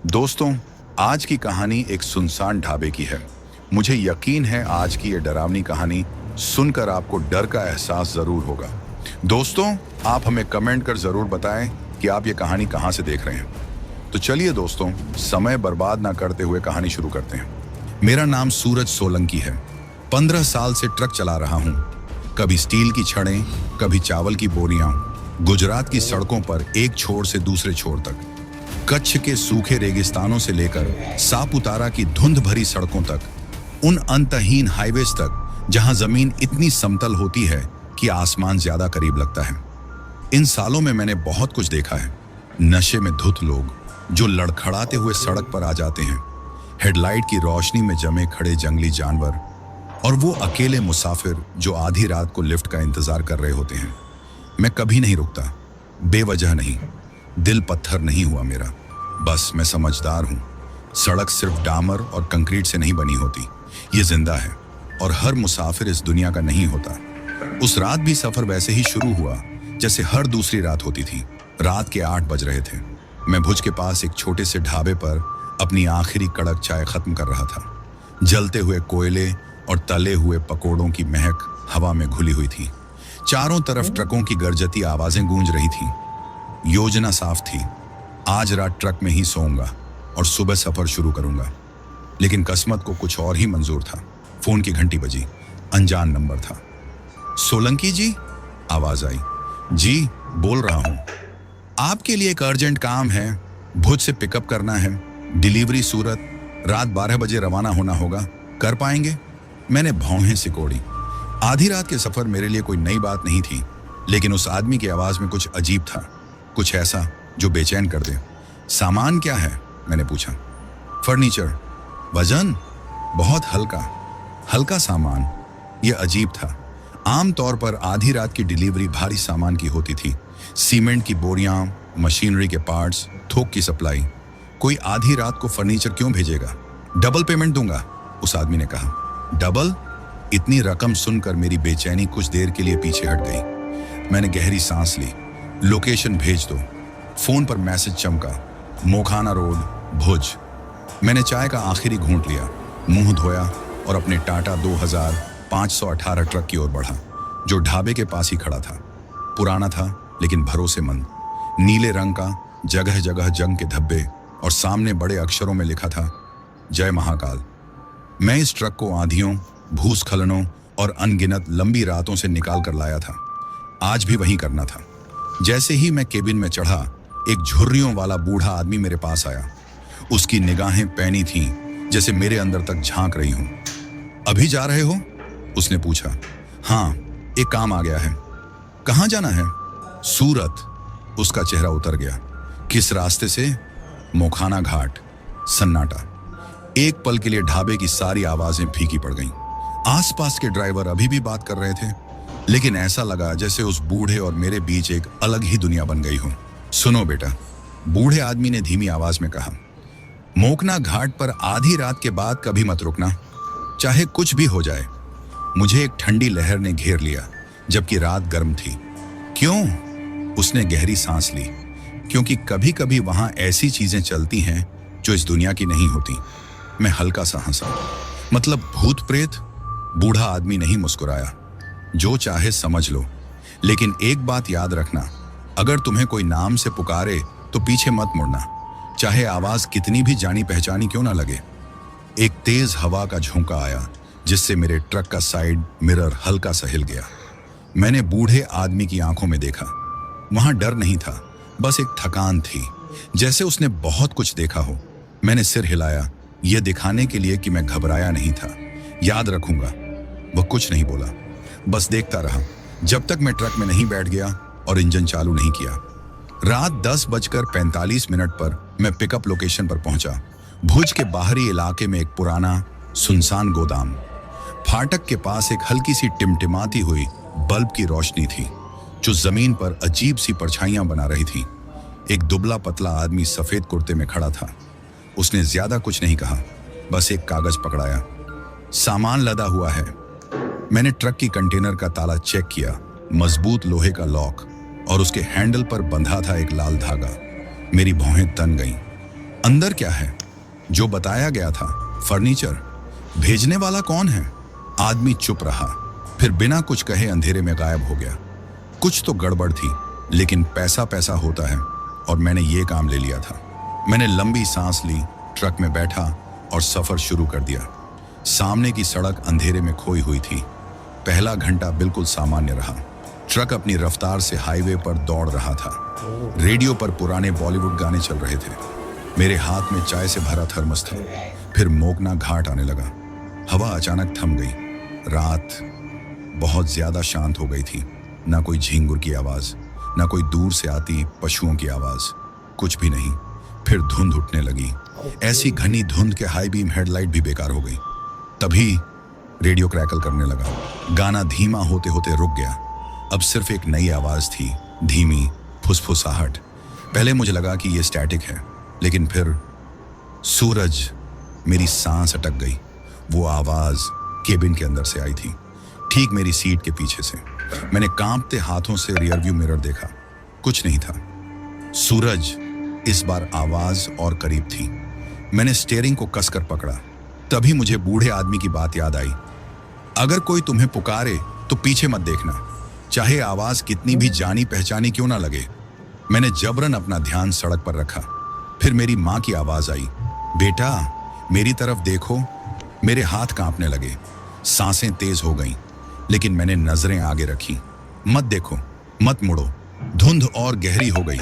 दोस्तों, आज की कहानी एक सुनसान ढाबे की है। मुझे यकीन है आज की ये डरावनी कहानी सुनकर आपको डर का एहसास जरूर होगा। दोस्तों, आप हमें कमेंट कर जरूर बताएं कि आप ये कहानी कहां से देख रहे हैं। तो चलिए दोस्तों, समय बर्बाद ना करते हुए कहानी शुरू करते हैं। मेरा नाम सूरज सोलंकी है। 15 साल से ट्रक चला रहा हूँ। कभी स्टील की छड़ें, कभी चावल की बोरियां, गुजरात की सड़कों पर एक छोर से दूसरे छोर तक, कच्छ के सूखे रेगिस्तानों से लेकर सापुतारा की धुंध भरी सड़कों तक, उन अंतहीन हाईवेज तक जहां जमीन इतनी समतल होती है कि आसमान ज्यादा करीब लगता है। इन सालों में मैंने बहुत कुछ देखा है। नशे में धुत लोग जो लड़खड़ाते हुए सड़क पर आ जाते हैं, हेडलाइट की रोशनी में जमे खड़े जंगली जानवर, और वो अकेले मुसाफिर जो आधी रात को लिफ्ट का इंतजार कर रहे होते हैं। मैं कभी नहीं रुकता, बेवजह नहीं। दिल पत्थर नहीं हुआ मेरा, बस मैं समझदार हूं। सड़क सिर्फ डामर और कंक्रीट से नहीं बनी होती, ये जिंदा है, और हर मुसाफिर इस दुनिया का नहीं होता। उस रात भी सफर वैसे ही शुरू हुआ जैसे हर दूसरी रात होती थी। रात के 8 बज रहे थे। मैं भुज के पास एक छोटे से ढाबे पर अपनी आखिरी कड़क चाय खत्म कर रहा था। जलते हुए कोयले और तले हुए पकोड़ों की महक हवा में घुली हुई थी। चारों तरफ ट्रकों की गरजती आवाजें गूंज रही थीं। योजना साफ थी, आज रात ट्रक में ही सोऊंगा और सुबह सफर शुरू करूंगा। लेकिन किस्मत को कुछ और ही मंजूर था। फोन की घंटी बजी। अनजान नंबर था। सोलंकी जी, आवाज आई। जी, बोल रहा हूं। आपके लिए एक अर्जेंट काम है। भुज से पिकअप करना है, डिलीवरी सूरत, रात 12 बजे रवाना होना होगा। कर पाएंगे? मैंने भौहें सिकोड़ी। आधी रात के सफर मेरे लिए कोई नई बात नहीं थी, लेकिन उस आदमी की आवाज में कुछ अजीब था, कुछ ऐसा जो बेचैन कर दे। सामान क्या है? मैंने पूछा। फर्नीचर। वजन? बहुत हल्का। हल्का सामान? यह अजीब था। आमतौर पर आधी रात की डिलीवरी भारी सामान की होती थी। सीमेंट की बोरियां, मशीनरी के पार्ट्स, थोक की सप्लाई। कोई आधी रात को फर्नीचर क्यों भेजेगा? डबल पेमेंट दूंगा, उस आदमी ने कहा। डबल? इतनी रकम सुनकर मेरी बेचैनी कुछ देर के लिए पीछे हट गई। मैंने गहरी सांस ली। लोकेशन भेज दो। फोन पर मैसेज चमका। मोखाना रोड, भुज। मैंने चाय का आखिरी घूंट लिया, मुंह धोया और अपने टाटा 2518 ट्रक की ओर बढ़ा, जो ढाबे के पास ही खड़ा था। पुराना था लेकिन भरोसेमंद। नीले रंग का, जगह जगह जंग के धब्बे, और सामने बड़े अक्षरों में लिखा था, जय महाकाल। मैं इस ट्रक को आंधियों, भूस्खलनों और अनगिनत लंबी रातों से निकाल कर लाया था। आज भी वही करना था। जैसे ही मैं केबिन में चढ़ा, एक झुर्रियों वाला बूढ़ा आदमी मेरे पास आया। उसकी निगाहें पैनी थीं, जैसे मेरे अंदर तक झांक रही हूं। अभी जा रहे हो? उसने पूछा। हाँ, एक काम आ गया है। कहाँ जाना है? सूरत। उसका चेहरा उतर गया। किस रास्ते से? मोखाना घाट। सन्नाटा। एक पल के लिए ढाबे की सारी आवाजें फीकी पड़ गईं। आसपास के ड्राइवर अभी भी बात कर रहे थे, लेकिन ऐसा लगा जैसे उस बूढ़े और मेरे बीच एक अलग ही दुनिया बन गई हो। सुनो बेटा, बूढ़े आदमी ने धीमी आवाज में कहा, मोखना घाट पर आधी रात के बाद कभी मत रुकना, चाहे कुछ भी हो जाए। मुझे एक ठंडी लहर ने घेर लिया, जबकि रात गर्म थी। क्यों? उसने गहरी सांस ली। क्योंकि कभी कभी वहां ऐसी चीजें चलती हैं जो इस दुनिया की नहीं होती। मैं हल्का सा हंसा। मतलब भूत प्रेत? बूढ़ा आदमी नहीं मुस्कुराया। जो चाहे समझ लो, लेकिन एक बात याद रखना, अगर तुम्हें कोई नाम से पुकारे तो पीछे मत मुड़ना, चाहे आवाज कितनी भी जानी पहचानी क्यों ना लगे। एक तेज हवा का झोंका आया, जिससे मेरे ट्रक का साइड मिरर हल्का सा हिल गया। मैंने बूढ़े आदमी की आंखों में देखा। वहां डर नहीं था, बस एक थकान थी, जैसे उसने बहुत कुछ देखा हो। मैंने सिर हिलाया, यह दिखाने के लिए कि मैं घबराया नहीं था। याद रखूंगा। वह कुछ नहीं बोला, बस देखता रहा, जब तक मैं ट्रक में नहीं बैठ गया और इंजन चालू नहीं किया। रात 10:45 पर मैं पिकअप लोकेशन पर पहुंचा। भुज के बाहरी इलाके में एक पुराना सुनसान गोदाम। फाटक के पास एक हल्की सी टिमटिमाती हुई बल्ब की रोशनी थी, जो जमीन पर अजीब सी परछाइयां बना रही थी। एक दुबला पतला आदमी सफेद कुर्ते में खड़ा था। उसने ज्यादा कुछ नहीं कहा, बस एक कागज पकड़ाया। सामान लदा हुआ है। मैंने ट्रक की कंटेनर का ताला चेक किया। मजबूत लोहे का लॉक, और उसके हैंडल पर बंधा था एक लाल धागा। मेरी भौहें तन गईं। अंदर क्या है? जो बताया गया था, फर्नीचर। भेजने वाला कौन है? आदमी चुप रहा, फिर बिना कुछ कहे अंधेरे में गायब हो गया। कुछ तो गड़बड़ थी, लेकिन पैसा पैसा होता है और मैंने ये काम ले लिया था। मैंने लंबी सांस ली, ट्रक में बैठा और सफर शुरू कर दिया। सामने की सड़क अंधेरे में खोई हुई थी। पहला घंटा बिल्कुल सामान्य रहा। ट्रक अपनी रफ्तार से हाईवे पर दौड़ रहा था। रेडियो पर पुराने बॉलीवुड गाने चल रहे थे। मेरे हाथ में चाय से भरा थर्मस था। फिर मोकना घाट आने लगा। हवा अचानक थम गई। रात बहुत ज्यादा शांत हो गई थी। ना कोई झींगुर की आवाज, ना कोई दूर से आती पशुओं की आवाज, कुछ भी नहीं। फिर धुंध उठने लगी, ऐसी घनी धुंध के हाई बीम हेडलाइट भी बेकार हो गई। तभी रेडियो क्रैकल करने लगा। गाना धीमा होते होते रुक गया। अब सिर्फ एक नई आवाज थी, धीमी, फुसफुसाहट। पहले मुझे लगा कि यह स्टैटिक है, लेकिन फिर सूरज। मेरी सांस अटक गई। वो आवाज केबिन के अंदर से आई थी, ठीक मेरी सीट के पीछे से। मैंने कांपते हाथों से रियरव्यू मिरर देखा, कुछ नहीं था। सूरज। इस बार आवाज और करीब थी। मैंने स्टीयरिंग को कसकर पकड़ा। तभी मुझे बूढ़े आदमी की बात याद आई। अगर कोई तुम्हें पुकारे तो पीछे मत देखना, चाहे आवाज कितनी भी जानी पहचानी क्यों ना लगे। मैंने जबरन अपना ध्यान सड़क पर रखा। फिर मेरी माँ की आवाज आई, बेटा मेरी तरफ देखो। मेरे हाथ कांपने लगे, सांसें तेज हो गईं, लेकिन मैंने नजरें आगे रखी। मत देखो, मत मुड़ो। धुंध और गहरी हो गई।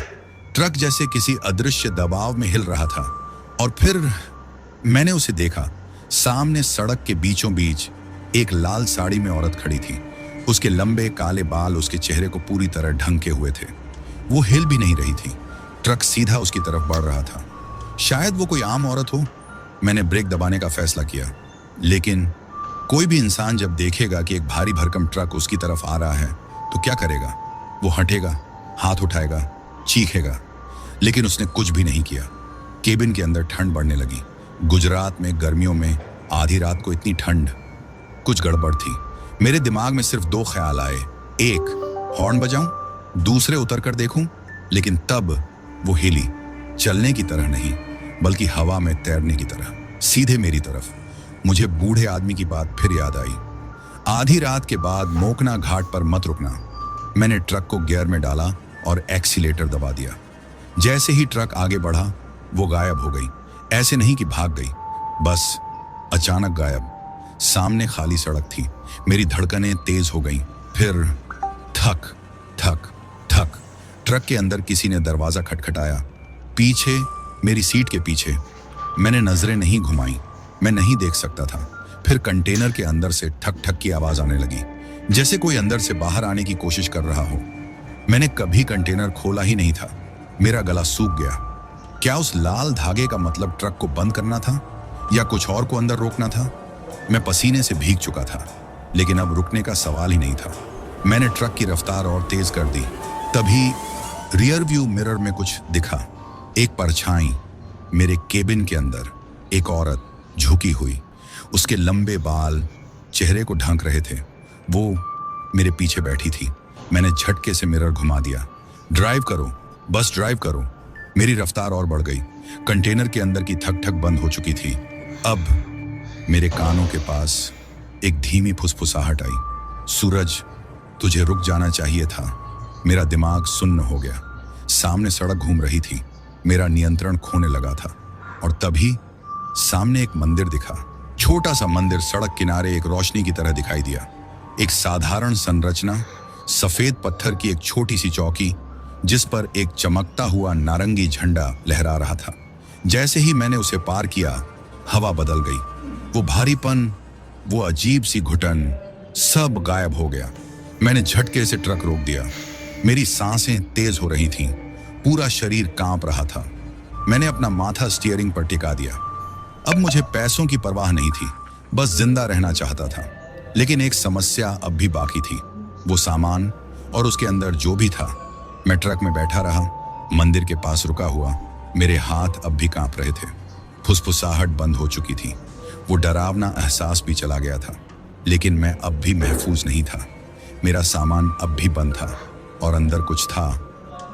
ट्रक जैसे किसी अदृश्य दबाव में हिल रहा था। और फिर मैंने उसे देखा। सामने सड़क के बीचों बीच एक लाल साड़ी में औरत खड़ी थी। उसके लंबे काले बाल उसके चेहरे को पूरी तरह ढंके हुए थे। वो हिल भी नहीं रही थी। ट्रक सीधा उसकी तरफ बढ़ रहा था। शायद वो कोई आम औरत हो। मैंने ब्रेक दबाने का फैसला किया, लेकिन कोई भी इंसान जब देखेगा कि एक भारी भरकम ट्रक उसकी तरफ आ रहा है तो क्या करेगा? वो हटेगा, हाथ उठाएगा, चीखेगा। लेकिन उसने कुछ भी नहीं किया। केबिन के अंदर ठंड बढ़ने लगी। गुजरात में गर्मियों में आधी रात को इतनी ठंड। कुछ गड़बड़ थी। मेरे दिमाग में सिर्फ दो ख्याल आए, एक हॉर्न बजाऊं, दूसरे उतर कर देखूं। लेकिन तब वो हिली, चलने की तरह नहीं बल्कि हवा में तैरने की तरह, सीधे मेरी तरफ। मुझे बूढ़े आदमी की बात फिर याद आई, आधी रात के बाद मोकना घाट पर मत रुकना। मैंने ट्रक को गियर में डाला और एक्सीलेटर दबा दिया। जैसे ही ट्रक आगे बढ़ा वो गायब हो गई। ऐसे नहीं कि भाग गई, बस अचानक गायब। सामने खाली सड़क थी। मेरी धड़कनें तेज हो गईं। फिर थक थक थक। ट्रक के अंदर किसी ने दरवाजा खटखटाया, पीछे, मेरी सीट के पीछे। मैंने नजरें नहीं घुमाई, मैं नहीं देख सकता था। फिर कंटेनर के अंदर से ठक ठक की आवाज आने लगी, जैसे कोई अंदर से बाहर आने की कोशिश कर रहा हो। मैंने कभी कंटेनर खोला ही नहीं था। मेरा गला सूख गया। क्या उस लाल धागे का मतलब ट्रक को बंद करना था या कुछ और को अंदर रोकना था? मैं पसीने से भीग चुका था, लेकिन अब रुकने का सवाल ही नहीं था। मैंने ट्रक की रफ्तार और तेज कर दी। तभी रियर व्यू मिरर में कुछ दिखा, एक परछाई। मेरे केबिन के अंदर एक औरत झुकी हुई, उसके लंबे बाल चेहरे को ढक रहे थे। वो मेरे पीछे बैठी थी। मैंने झटके से मिरर घुमा दिया। ड्राइव करो, बस ड्राइव करो। मेरी रफ्तार और बढ़ गई। कंटेनर के अंदर की थक थक बंद हो चुकी थी। अब मेरे कानों के पास एक धीमी फुसफुसाहट आई, सूरज तुझे रुक जाना चाहिए था। मेरा दिमाग सुन्न हो गया। सामने सड़क घूम रही थी। मेरा नियंत्रण खोने लगा था। और तभी सामने एक मंदिर दिखा। छोटा सा मंदिर सड़क किनारे एक रोशनी की तरह दिखाई दिया। एक साधारण संरचना, सफेद पत्थर की एक छोटी सी चौकी, जिस पर एक चमकता हुआ नारंगी झंडा लहरा रहा था। जैसे ही मैंने उसे पार किया, हवा बदल गई। वो भारीपन, वो अजीब सी घुटन, सब गायब हो गया। मैंने झटके से ट्रक रोक दिया। मेरी सांसें तेज हो रही थीं, पूरा शरीर कांप रहा था। मैंने अपना माथा स्टीयरिंग पर टिका दिया। अब मुझे पैसों की परवाह नहीं थी, बस जिंदा रहना चाहता था। लेकिन एक समस्या अब भी बाकी थी, वो सामान और उसके अंदर जो भी था। मैं ट्रक में बैठा रहा, मंदिर के पास रुका हुआ। मेरे हाथ अब भी कांप रहे थे। फुसफुसाहट बंद हो चुकी थी। वो डरावना एहसास भी चला गया था, लेकिन मैं अब भी महफूज नहीं था। मेरा सामान अब भी बंद था और अंदर कुछ था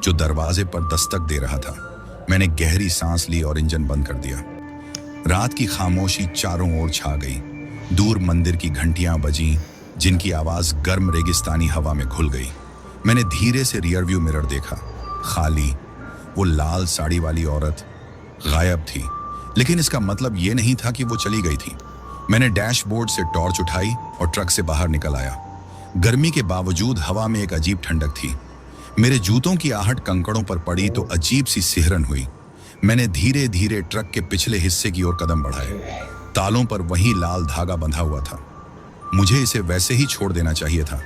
जो दरवाजे पर दस्तक दे रहा था। मैंने गहरी सांस ली और इंजन बंद कर दिया। रात की खामोशी चारों ओर छा गई। दूर मंदिर की घंटियां बजीं, जिनकी आवाज गर्म रेगिस्तानी हवा में घुल गई। मैंने धीरे से रियर व्यू मिरर देखा, खाली। वो लाल साड़ी वाली औरत गायब थी, लेकिन इसका मतलब ये नहीं था कि वो चली गई थी। मैंने डैशबोर्ड से टॉर्च उठाई और ट्रक से बाहर निकल आया। गर्मी के बावजूद हवा में एक अजीब ठंडक थी। मेरे जूतों की आहट कंकड़ों पर पड़ी तो अजीब सी सिहरन हुई। मैंने धीरे धीरे ट्रक के पिछले हिस्से की ओर कदम बढ़ाए। तालों पर वही लाल धागा बंधा हुआ था। मुझे इसे वैसे ही छोड़ देना चाहिए था,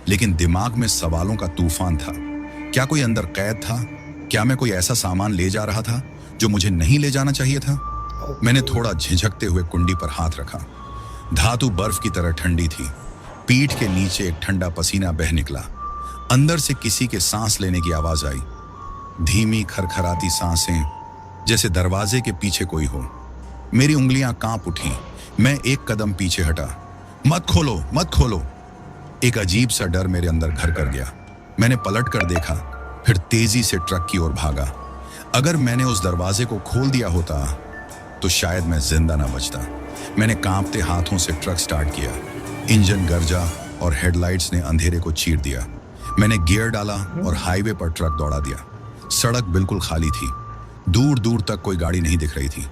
लेकिन दिमाग में सवालों का तूफान था। क्या कोई अंदर कैद था? क्या मैं कोई ऐसा सामान ले जा रहा था जो मुझे नहीं ले जाना चाहिए था? मैंने थोड़ा झिझकते हुए कुंडी पर हाथ रखा। धातु बर्फ की तरह ठंडी थी। पीठ के नीचे एक ठंडा पसीना बह निकला। अंदर से किसी के सांस लेने की आवाज आई, धीमी खरखराती सांसें, जैसे दरवाजे के पीछे कोई हो। मेरी उंगलियां कांप उठी। मैं एक कदम पीछे हटा। मत खोलो, मत खोलो। एक अजीब सा डर मेरे अंदर घर कर गया। मैंने पलट कर देखा, फिर तेजी से ट्रक की ओर भागा। अगर मैंने उस दरवाजे को खोल दिया होता तो शायद मैं जिंदा ना बचता। मैंने कांपते हाथों से ट्रक स्टार्ट किया। इंजन गरजा और हेडलाइट्स ने अंधेरे को चीर दिया। मैंने गियर डाला और हाईवे पर ट्रक दौड़ा दिया। सड़क बिल्कुल खाली थी। दूर दूर तक कोई गाड़ी नहीं दिख रही थी।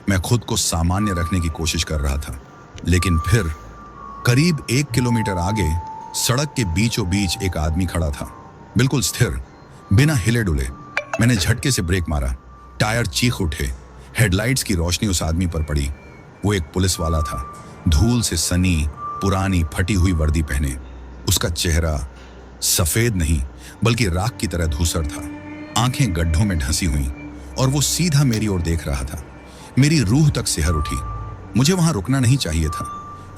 मैं खुद को सामान्य रखने की कोशिश कर रहा था, लेकिन फिर करीब 1 किलोमीटर आगे सड़क के बीचों बीच एक आदमी खड़ा था, बिल्कुल स्थिर, बिना हिले डुले। मैंने झटके से ब्रेक मारा। टायर चीख उठे। हेडलाइट्स की रोशनी उस आदमी पर पड़ी। वो एक पुलिस वाला था, धूल से सनी, पुरानी फटी हुई वर्दी पहने। उसका चेहरा सफेद नहीं बल्कि राख की तरह धूसर था। आंखें गड्ढों में ढंसी हुई और वो सीधा मेरी ओर देख रहा था। मेरी रूह तक सिहर उठी। मुझे वहां रुकना नहीं चाहिए था,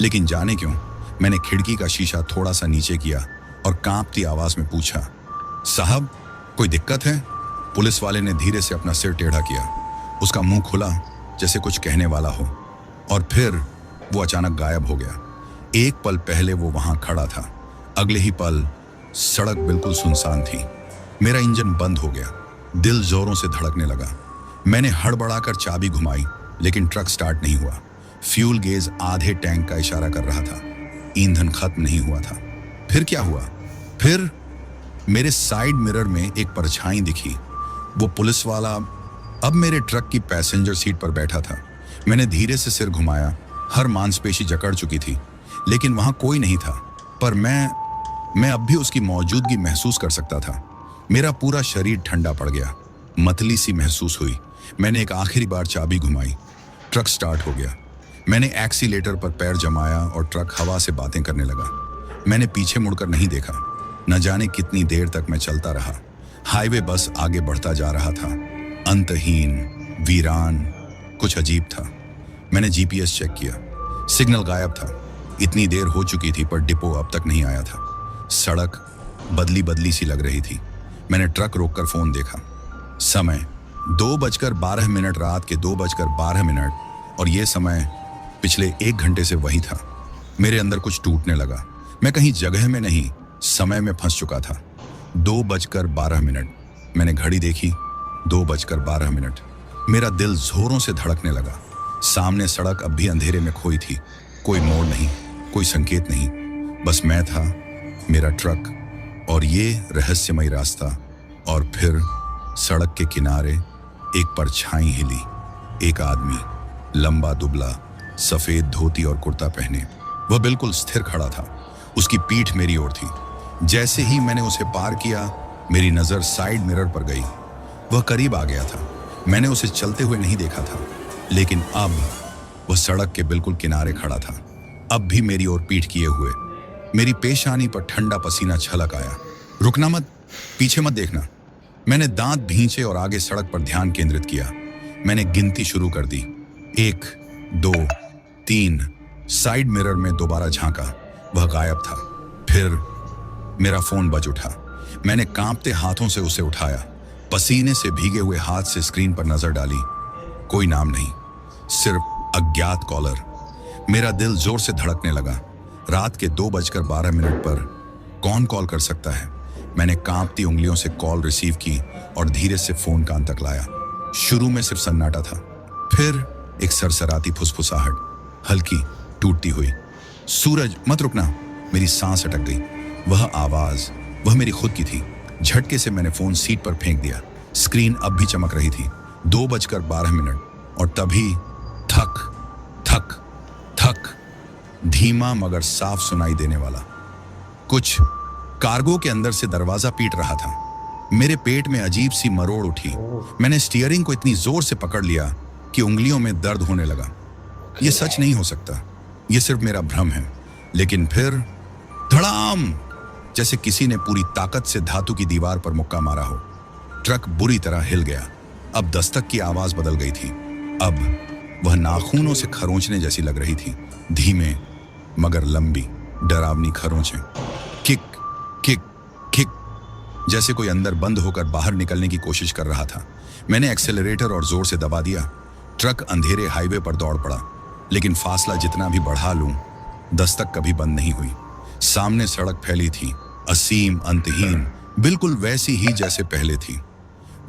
लेकिन जाने क्यों मैंने खिड़की का शीशा थोड़ा सा नीचे किया और कांपती आवाज में पूछा, साहब कोई दिक्कत है? पुलिस वाले ने धीरे से अपना सिर टेढ़ा किया। उसका मुंह खुला जैसे कुछ कहने वाला हो, और फिर वो अचानक गायब हो गया। एक पल पहले वो वहां खड़ा था, अगले ही पल सड़क बिल्कुल सुनसान थी। मेरा इंजन बंद हो गया। दिल जोरों से धड़कने लगा। मैंने हड़बड़ाकर चाबी घुमाई, लेकिन ट्रक स्टार्ट नहीं हुआ। फ्यूल गेज आधे टैंक का इशारा कर रहा था। ईंधन खत्म नहीं हुआ था। फिर क्या हुआ? फिर मेरे साइड मिरर में एक परछाई दिखी। वो पुलिस वाला अब मेरे ट्रक की पैसेंजर सीट पर बैठा था। मैंने धीरे से सिर घुमाया। हर मांसपेशी जकड़ चुकी थी, लेकिन वहां कोई नहीं था। पर मैं अब भी उसकी मौजूदगी महसूस कर सकता था। मेरा पूरा शरीर ठंडा पड़ गया। मतली सी महसूस हुई। मैंने एक आखिरी बार चाबी घुमाई। ट्रक स्टार्ट हो गया। मैंने एक्सीलेटर पर पैर जमाया और ट्रक हवा से बातें करने लगा। मैंने पीछे मुड़कर नहीं देखा। न जाने कितनी देर तक मैं चलता रहा। हाईवे बस आगे बढ़ता जा रहा था, अंतहीन, वीरान, कुछ अजीब था। मैंने जीपीएस चेक किया। सिग्नल गायब था। इतनी देर हो चुकी थी पर डिपो अब तक नहीं आया था। सड़क बदली बदली सी लग रही थी। मैंने ट्रक रोककर फोन देखा। समय 2:12 रात के 2:12, और ये समय पिछले 1 घंटे से वही था। मेरे अंदर कुछ टूटने लगा। मैं कहीं जगह में नहीं, समय में फंस चुका था। 2:12। मैंने घड़ी देखी, 2:12। मेरा दिल जोरों से धड़कने लगा। सामने सड़क अब भी अंधेरे में खोई थी। कोई मोड़ नहीं, कोई संकेत नहीं, बस मैं था, मेरा ट्रक और ये रहस्यमय रास्ता। और फिर सड़क के किनारे एक परछाई हिली। एक आदमी, लंबा दुबला, सफेद धोती और कुर्ता पहने, वह बिल्कुल स्थिर खड़ा था। उसकी पीठ मेरी ओर थी। जैसे ही मैंने उसे पार किया, मेरी नजर साइड मिरर पर गई। वह करीब आ गया था। मैंने उसे चलते हुए नहीं देखा था, लेकिन अब वह सड़क के बिल्कुल किनारे खड़ा था, अब भी मेरी ओर पीठ किए हुए। मेरी पेशानी पर ठंडा पसीना छलक आया। रुकना मत, पीछे मत देखना। मैंने दांत भींचे और आगे सड़क पर ध्यान केंद्रित किया। मैंने गिनती शुरू कर दी। 1, 2, 3। साइड मिरर में दोबारा झांका, वह गायब था। फिर मेरा फोन बज उठा। मैंने कांपते हाथों से उसे उठाया। पसीने से भीगे हुए हाथ से स्क्रीन पर नजर डाली। कोई नाम नहीं, सिर्फ अज्ञात कॉलर। मेरा दिल जोर से धड़कने लगा। रात के 2:12 पर कौन कॉल कर सकता है? मैंने कांपती उंगलियों से कॉल रिसीव की और धीरे से फोन कान तक लाया। शुरू में सिर्फ सन्नाटा था, फिर एक सरसराती फुसफुसाहट, हल्की टूटती हुई। सूरज मत रुकना। मेरी सांस अटक गई। वह आवाज, वह मेरी खुद की थी। झटके से मैंने फोन सीट पर फेंक दिया। स्क्रीन अब भी चमक रही थी। 2:12 और तभी थक थक थक, धीमा मगर साफ सुनाई देने वाला कुछ कार्गो के अंदर से दरवाजा पीट रहा था। मेरे पेट में अजीब सी मरोड़ उठी। मैंने स्टीयरिंग को इतनी जोर से पकड़ लिया कि उंगलियों में दर्द होने लगा। यह सच नहीं हो सकता, यह सिर्फ मेरा भ्रम है। लेकिन फिर धड़ाम, जैसे किसी ने पूरी ताकत से धातु की दीवार पर मुक्का मारा हो। ट्रक बुरी तरह हिल गया। अब दस्तक की आवाज बदल गई थी। अब वह नाखूनों से खरोंचने जैसी लग रही थी, धीमे मगर लंबी, डरावनी खरोंचें। किक किक किक, जैसे कोई अंदर बंद होकर बाहर निकलने की कोशिश कर रहा था। मैंने एक्सेलरेटर और जोर से दबा दिया। ट्रक अंधेरे हाईवे पर दौड़ पड़ा, लेकिन फासला जितना भी बढ़ा लूं, दस्तक कभी बंद नहीं हुई। सामने सड़क फैली थी, असीम, अंतहीन, बिल्कुल वैसी ही जैसे पहले थी।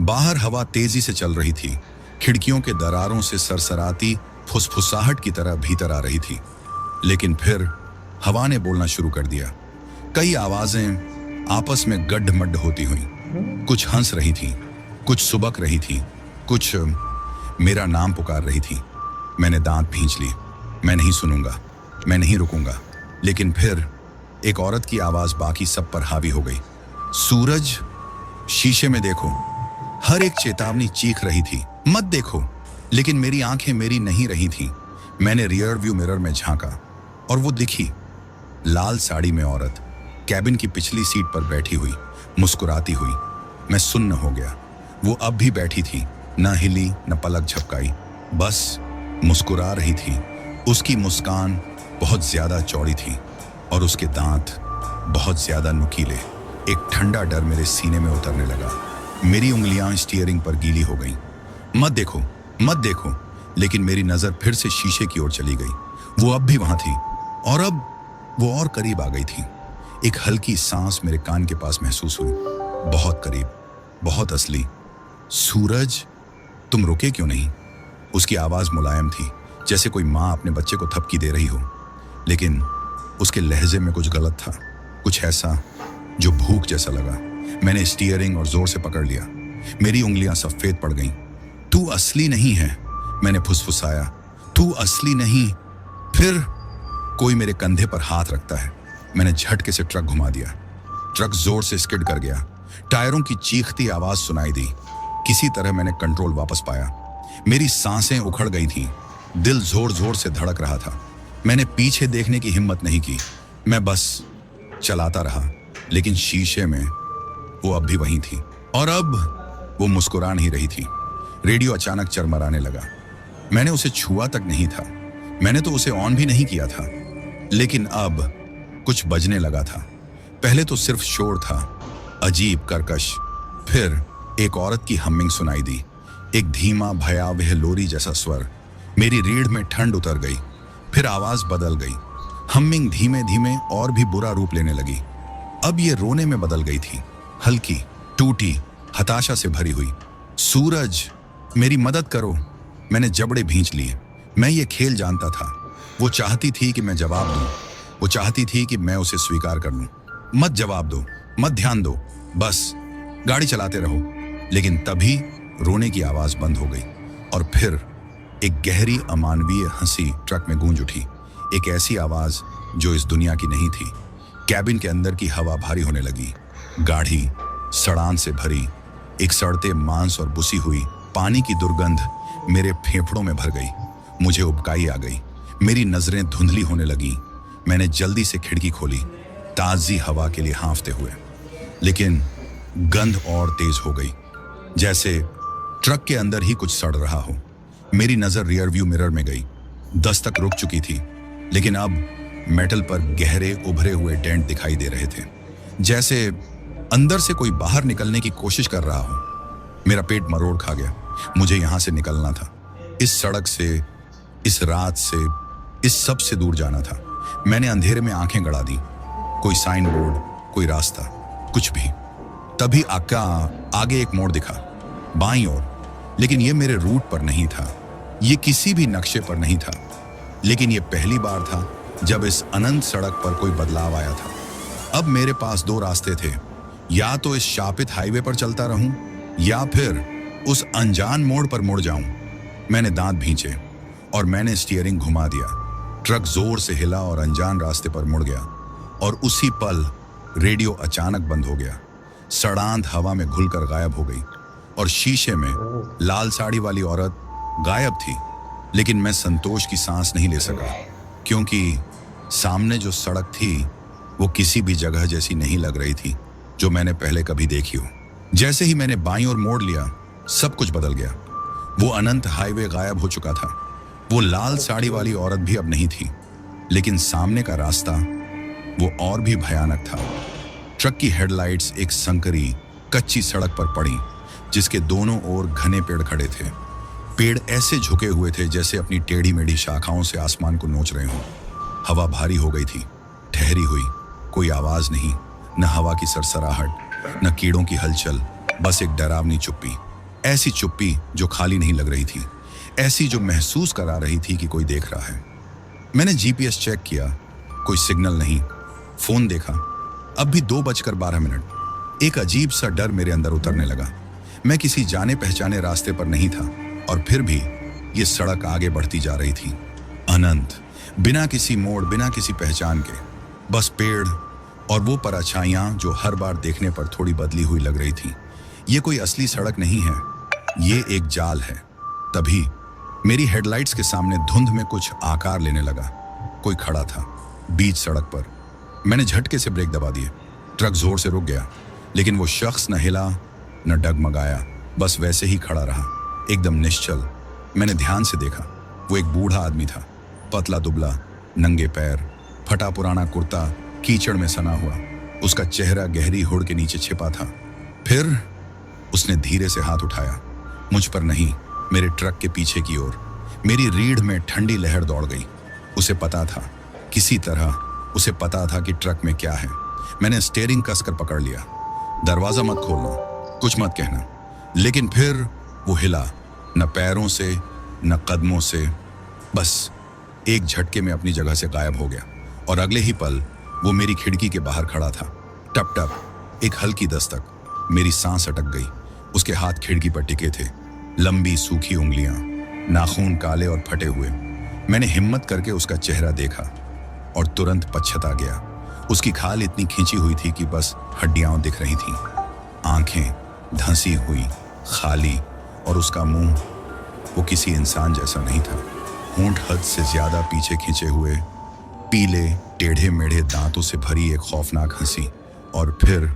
बाहर हवा तेजी से चल रही थी। खिड़कियों के दरारों से सरसराती फुसफुसाहट की तरह भीतर आ रही थी। लेकिन फिर हवा ने बोलना शुरू कर दिया। कई आवाजें आपस में गड्ढ-मड्ढ होती हुई। कुछ हंस रही थी, कुछ सुबक रही थी, कुछ मेरा नाम पुकार रही थी। मैंने दांत भींच लिए। मैं नहीं सुनूंगा, मैं नहीं रुकूंगा। लेकिन फिर एक औरत की आवाज बाकी सब पर हावी हो गई। सूरज, शीशे में देखो। हर एक चेतावनी चीख रही थी, मत देखो। लेकिन मेरी आंखें मेरी नहीं रही थीं। मैंने रियर व्यू मिरर में झांका और वो दिखी। लाल साड़ी में औरत, कैबिन की पिछली सीट पर बैठी हुई, मुस्कुराती हुई। मैं सुन्न हो गया। वो अब भी बैठी थी, न हिली न पलक झपकाई, बस मुस्कुरा रही थी। उसकी मुस्कान बहुत ज्यादा चौड़ी थी और उसके दांत बहुत ज्यादा नुकीले। एक ठंडा डर मेरे सीने में उतरने लगा। मेरी उंगलियां स्टीयरिंग पर गीली हो गईं। मत देखो, मत देखो। लेकिन मेरी नजर फिर से शीशे की ओर चली गई। वो अब भी वहां थी और अब वो और करीब आ गई थी। एक हल्की सांस मेरे कान के पास महसूस हुई, बहुत करीब, बहुत असली। सूरज, तुम रुके क्यों नहीं? उसकी आवाज मुलायम थी, जैसे कोई माँ अपने बच्चे को थपकी दे रही हो। लेकिन उसके लहजे में कुछ गलत था, कुछ ऐसा जो भूख जैसा लगा। मैंने स्टीयरिंग और जोर से पकड़ लिया। मेरी उंगलियां सफेद पड़ गईं। तू असली नहीं है, मैंने फुसफुसाया। तू असली नहीं। फिर कोई मेरे कंधे पर हाथ रखता है। मैंने झटके से ट्रक घुमा दिया। ट्रक जोर से स्किड कर गया। टायरों की चीखती आवाज सुनाई दी। किसी तरह मैंने कंट्रोल वापस पाया। मेरी सांसें उखड़ गई थीं। दिल जोर जोर से धड़क रहा था। मैंने पीछे देखने की हिम्मत नहीं की। मैं बस चलाता रहा। लेकिन शीशे में वो अब भी वहीं थी और अब वो मुस्कुरा नहीं रही थी। रेडियो अचानक चरमराने लगा। मैंने उसे छुआ तक नहीं था। मैंने तो उसे ऑन भी नहीं किया था। लेकिन अब कुछ बजने लगा था। पहले तो सिर्फ शोर था, अजीब, कर्कश। फिर एक औरत की हमिंग सुनाई दी, एक धीमा भयावह लोरी जैसा स्वर। मेरी रीढ़ में ठंड उतर गई। फिर आवाज बदल गई। हमिंग धीमे धीमे और भी बुरा रूप लेने लगी। अब ये रोने में बदल गई थी, हल्की, टूटी, हताशा से भरी हुई। सूरज, मेरी मदद करो। मैंने जबड़े भींच लिए। मैं ये खेल जानता था। वो चाहती थी कि मैं जवाब दूं। वो चाहती थी कि मैं उसे स्वीकार कर लूं। मत जवाब दो, मत ध्यान दो, बस गाड़ी चलाते रहो। लेकिन तभी रोने की आवाज बंद हो गई और फिर एक गहरी अमानवीय हंसी ट्रक में गूंज उठी। एक ऐसी आवाज जो इस दुनिया की नहीं थी। कैबिन के अंदर की हवा भारी होने लगी, गाढ़ी, सड़ान से भरी। एक सड़ते मांस और बुसी हुई पानी की दुर्गंध मेरे फेफड़ों में भर गई। मुझे उबकाई आ गई। मेरी नजरें धुंधली होने लगी। मैंने जल्दी से खिड़की खोली, ताजी हवा के लिए हाँफते हुए। लेकिन गंध और तेज हो गई, जैसे ट्रक के अंदर ही कुछ सड़ रहा हो। मेरी नजर रियर व्यू मिरर में गई। दस्तक रुक चुकी थी, लेकिन अब मेटल पर गहरे उभरे हुए डेंट दिखाई दे रहे थे, जैसे अंदर से कोई बाहर निकलने की कोशिश कर रहा हो। मेरा पेट मरोड़ खा गया। मुझे यहां से निकलना था, इस सड़क से, इस रात से, इस सब से दूर जाना था। मैंने अंधेरे में आंखें गड़ा दी। कोई साइन बोर्ड, कोई रास्ता, कुछ भी। तभी आगे एक मोड़ दिखा, बाईं ओर। लेकिन ये मेरे रूट पर नहीं था, ये किसी भी नक्शे पर नहीं था। लेकिन ये पहली बार था जब इस अनंत सड़क पर कोई बदलाव आया था। अब मेरे पास दो रास्ते थे, या तो इस शापित हाईवे पर चलता रहूं या फिर उस अनजान मोड़ पर मुड़ जाऊं। मैंने दांत भींचे और मैंने स्टीयरिंग घुमा दिया। ट्रक जोर से हिला और अनजान रास्ते पर मुड़ गया, और उसी पल रेडियो अचानक बंद हो गया। सड़ांध हवा में घुलकर गायब हो गई और शीशे में लाल साड़ी वाली औरत गायब थी। लेकिन मैं संतोष की सांस नहीं ले सका, क्योंकि सामने जो सड़क थी वो किसी भी जगह जैसी नहीं लग रही थी जो मैंने पहले कभी देखी हो। जैसे ही मैंने बाईं ओर मोड़ लिया, सब कुछ बदल गया। वो अनंत हाईवे गायब हो चुका था, वो लाल साड़ी वाली औरत भी अब नहीं थी, लेकिन सामने का रास्ता वो और भी भयानक था। ट्रक की हेडलाइट्स एक संकरी कच्ची सड़क पर पड़ी, जिसके दोनों ओर घने पेड़ खड़े थे। पेड़ ऐसे झुके हुए थे जैसे अपनी टेढ़ी मेढ़ी शाखाओं से आसमान को नोच रहे हों। हवा भारी हो गई थी, ठहरी हुई, कोई आवाज नहीं, न हवा की सरसराहट, न कीड़ों की हलचल, बस एक डरावनी चुप्पी। ऐसी चुप्पी जो खाली नहीं लग रही थी, ऐसी जो महसूस करा रही थी कि कोई देख रहा है। मैंने जीपीएस चेक किया, कोई सिग्नल नहीं। फोन देखा, अब भी 2:12। एक अजीब सा डर मेरे अंदर उतरने लगा। मैं किसी जाने पहचाने रास्ते पर नहीं था, और फिर भी ये सड़क आगे बढ़ती जा रही थी, अनंत, बिना किसी मोड़, बिना किसी पहचान के। बस पेड़ और वो परछाइयां जो हर बार देखने पर थोड़ी बदली हुई लग रही थी। ये कोई असली सड़क नहीं है, ये एक जाल है। तभी मेरी हेडलाइट्स के सामने धुंध में कुछ आकार लेने लगा। कोई खड़ा था बीच सड़क पर। मैंने झटके से ब्रेक दबा दिए। ट्रक जोर से रुक गया, लेकिन वो शख्स न हिला न डगमगाया, बस वैसे ही खड़ा रहा, एकदम निश्चल। मैंने ध्यान से देखा, वो एक बूढ़ा आदमी था, पतला दुबला, नंगे पैर, फटा पुराना कुर्ता कीचड़ में सना हुआ। उसका चेहरा गहरी हुड के नीचे छिपा था। फिर उसने धीरे से हाथ उठाया, मुझ पर नहीं, मेरे ट्रक के पीछे की ओर। मेरी रीढ़ में ठंडी लहर दौड़ गई। उसे पता था, किसी तरह उसे पता था कि ट्रक में क्या है। मैंने स्टीयरिंग कसकर पकड़ लिया। दरवाजा मत खोलना, कुछ मत कहना। लेकिन फिर वो हिला, न पैरों से न कदमों से, बस एक झटके में अपनी जगह से गायब हो गया। और अगले ही पल वो मेरी खिड़की के बाहर खड़ा था। टप टप, एक हल्की दस्तक, मेरी सांस अटक गई। उसके हाथ खिड़की पर टिके थे, लंबी सूखी उंगलियां, नाखून काले और फटे हुए। मैंने हिम्मत करके उसका चेहरा देखा और तुरंत पछता गया। उसकी खाल इतनी खींची हुई थी कि बस हड्डियां दिख रही थीं। आंखें धंसी हुई, खाली, और उसका मुंह, वो किसी इंसान जैसा नहीं था। होंठ हद से ज्यादा पीछे खींचे हुए, पीले टेढ़े मेढ़े दांतों से भरी एक खौफनाक हंसी। और फिर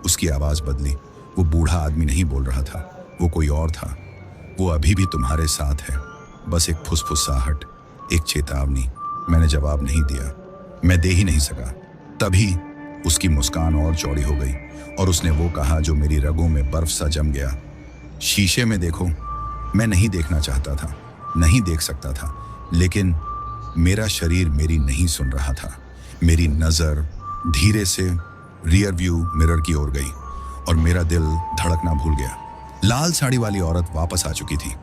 उसकी आवाज बदली। वो बूढ़ा आदमी नहीं बोल रहा था, वो कोई और था। वो अभी भी तुम्हारे साथ है, बस एक फुसफुसाहट, एक चेतावनी। मैंने जवाब नहीं दिया, मैं दे ही नहीं सका। तभी उसकी मुस्कान और चौड़ी हो गई और उसने वो कहा जो मेरी रगों में बर्फ सा जम गया, शीशे में देखो। मैं नहीं देखना चाहता था, नहीं देख सकता था, लेकिन मेरा शरीर मेरी नहीं सुन रहा था। मेरी नजर धीरे से रियर व्यू मिरर की ओर गई और मेरा दिल धड़कना भूल गया। लाल साड़ी वाली औरत वापस आ चुकी थी,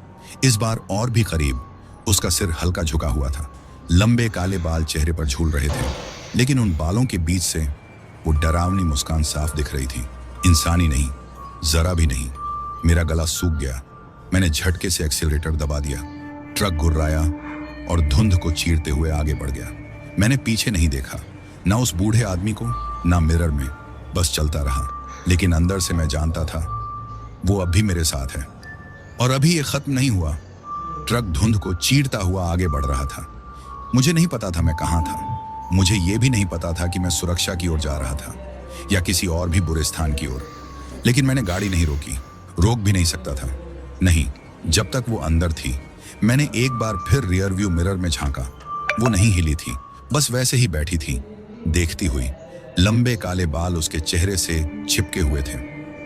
इस बार और भी करीब। उसका सिर हल्का झुका हुआ था, लंबे काले बाल चेहरे पर झूल रहे थे, लेकिन उन बालों के बीच से वो डरावनी मुस्कान साफ दिख रही थी। इंसानी नहीं, जरा भी नहीं। मेरा गला सूख गया। मैंने झटके से एक्सीलरेटर दबा दिया। ट्रक घुर्राया और धुंध को चीरते हुए आगे बढ़ गया। मैंने पीछे नहीं देखा, ना उस बूढ़े आदमी को, ना मिरर में, बस चलता रहा। लेकिन अंदर से मैं जानता था वो अब भी मेरे साथ है, और अभी ये खत्म नहीं हुआ। ट्रक धुंध को चीरता हुआ आगे बढ़ रहा था। मुझे नहीं पता था मैं कहाँ था। मुझे ये भी नहीं पता था कि मैं सुरक्षा की ओर जा रहा था या किसी और भी बुरे स्थान की ओर। लेकिन मैंने गाड़ी नहीं रोकी, रोक भी नहीं सकता था, नहीं, जब तक वो अंदर थी। मैंने एक बार फिर रियर व्यू मिरर में झांका। वो नहीं हिली थी, बस वैसे ही बैठी थी, देखती हुई। लंबे काले बाल उसके चेहरे से चिपके हुए थे,